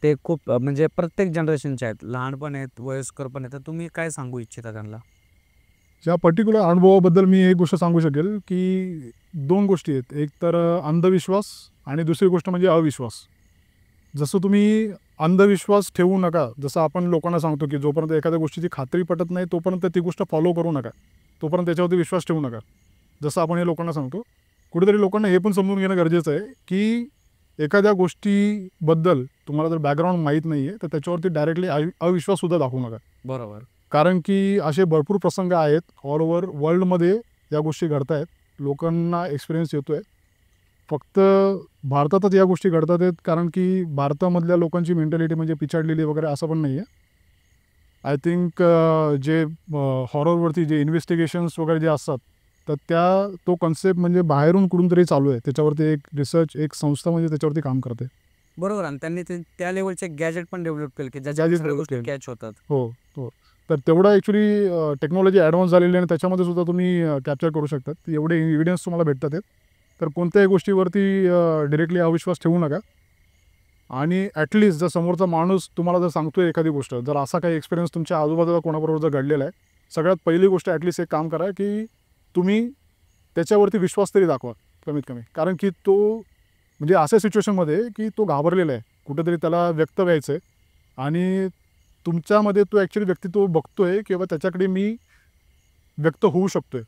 ते खूप म्हणजे प्रत्येक जनरेशनचे आहेत. लहान पण आहेत, वयस्कर पण आहेत. तर तुम्ही काय सांगू इच्छिता त्यांना? ज्या पर्टिक्युलर अनुभवाबद्दल मी एक गोष्ट सांगू शकेल की 2 गोष्टी आहेत. एक तर अंधविश्वास आणि दुसरी गोष्ट म्हणजे अविश्वास. जसं तुम्ही अंधविश्वास ठेवू नका. जसं आपण लोकांना सांगतो की जोपर्यंत एखाद्या गोष्टीची खात्री पटत नाही तोपर्यंत ती गोष्ट फॉलो करू नका. तोपर्यंत त्याच्यावरती विश्वास ठेवू नका. जसं आपण हे लोकांना सांगतो. कुठेतरी लोकांना हे पण समजून घेणं गरजेचं आहे की एखाद्या गोष्टीबद्दल तुम्हाला जर बॅकग्राऊंड माहीत नाही आहे तर त्याच्यावरती डायरेक्टली अविश्वाससुद्धा दाखवू नका. बरोबर. कारण की असे भरपूर प्रसंग आहेत ऑल ओव्हर वर्ल्डमध्ये या गोष्टी घडत आहेत. लोकांना एक्सपिरियन्स येतो आहे. फक्त भारतातच या गोष्टी घडतात आहेत कारण की भारतामधल्या लोकांची मेंटॅलिटी म्हणजे पिछाडलेली वगैरे असं पण नाही आहे. आय थिंक जे हॉररवरती जे इन्व्हेस्टिगेशन्स वगैरे जे असतात तर तो कन्सेप्ट म्हणजे बाहेरून कुठून तरी चालू आहे. त्याच्यावरती एक रिसर्च एक संस्था म्हणजे त्याच्यावरती काम करते. बरोबर. आणि त्यांनी त्या लेव्हलचे गॅजेट पण डेव्हलप केले की ज्याच्या Gadget सगळ्या गोष्टी develop कॅच होतात. हो, हो. तर तेवढं ॲक्च्युली टेक्नॉलॉजी ॲडव्हान्स झालेली आहे आणि त्याच्यामध्ये सुद्धा तुम्ही कॅप्चर करू शकतात. एवढे एव्हिडन्स तुम्हाला भेटतात आहेत. तर कोणत्याही गोष्टीवरती डिरेक्टली अविश्वास ठेवू नका. आणि ॲटलिस्ट जर समोरचा माणूस तुम्हाला जर सांगतोय एखादी गोष्ट, जर असा काही एक्सपिरियन्स तुमच्या आजूबाजूला कोणाबरोबर जर घडलेला आहे, सगळ्यात पहिली गोष्ट ॲटलिस्ट एक काम करा, की तुम्ही त्याच्यावरती विश्वास तरी दाखवा कमीत कमी. कारण की तो म्हणजे अशा सिच्युएशनमध्ये की तो घाबरलेला आहे, कुठेतरी त्याला व्यक्त व्हायचं आहे आणि तुमच्यामध्ये तो ॲक्च्युली व्यक्तित्व बघतोय किंवा त्याच्याकडे मी व्यक्त होऊ शकतोय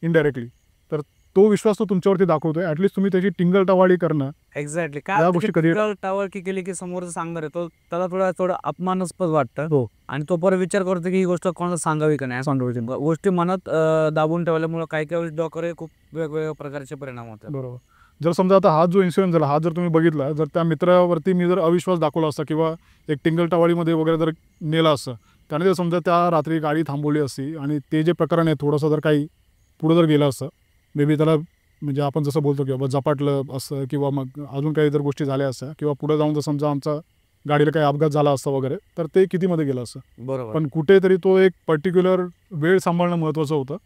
इनडायरेक्टली. तर तो विश्वास तो तुमच्यावरती दाखवतोय. ॲटलिस्ट तुम्ही त्याची टिंगल-टवाळी करणं एक्झॅक्टली. या काय गोष्टी कधी टावर की केली की समोरचा सांगणार आहे, तो त्याला थोडं अपमानास्पद वाटतं. हो. आणि तो परत विचार करतो की ही गोष्ट कोणाला सांगावी का नाही. गोष्टी मनात दाबून ठेवल्यामुळे काही काही डोक्यावर खूप वेगवेगळ्या प्रकारचे परिणाम होतात. बरोबर. जर समजा आता हा जो इन्सिडेंट झाला, हा जर तुम्ही बघितला, जर त्या मित्रावरती मी जर अविश्वास दाखवला असता किंवा एक टिंगल-टवाळीमध्ये वगैरे जर नेलं असतं, त्याने जर समजा त्या रात्री गाडी थांबवली असती आणि ते जे प्रकरण आहे थोडंसं जर काही पुढं जर गेलं असतं, मे बी त्याला म्हणजे आपण जसं बोलतो की बाबा झपाटलं असतं किंवा मग अजून काही जर गोष्टी झाल्या असत्या किंवा पुढे जाऊन जर समजा आमचा गाडीला काही अपघात झाला असता वगैरे, तर ते कितीमध्ये गेलं असतं. बरोबर. पण कुठेतरी तो एक पर्टिक्युलर वेळ सांभाळणं महत्त्वाचं होतं.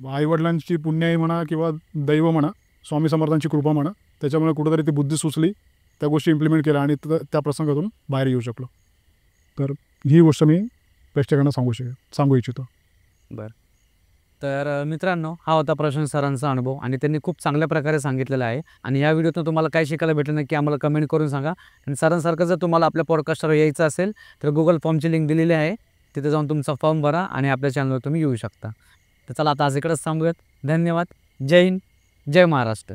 आईवडिलांची पुण्याई म्हणा किंवा दैव म्हणा, स्वामी समर्थांची कृपा म्हणा, त्याच्यामुळे कुठेतरी ती बुद्धी सुचली, त्या गोष्टी इम्प्लिमेंट केल्या आणि त्या प्रसंगातून बाहेर येऊ शकलो. तर ही गोष्ट मी प्रेक्षकांना सांगू इच्छितो. तर मित्रांनो, हा होता प्रशांत सरांचा अनुभव आणि त्यांनी खूप चांगल्या प्रकारे सांगितलेला आहे. आणि या व्हिडिओतून तुम्हाला काय शिकायला भेटलं नक्की आम्हाला कमेंट करून सांगा. आणि सरांसारखं जर तुम्हाला आपल्या पॉडकास्टवर यायचं असेल तर गुगल फॉर्मची लिंक दिलेली आहे, तिथे जाऊन तुमचा फॉर्म भरा आणि आपल्या चॅनलवर तुम्ही येऊ शकता. तर चला आता आज इकडंच थांबूयात. धन्यवाद. जय हिंद, जय महाराष्ट्र.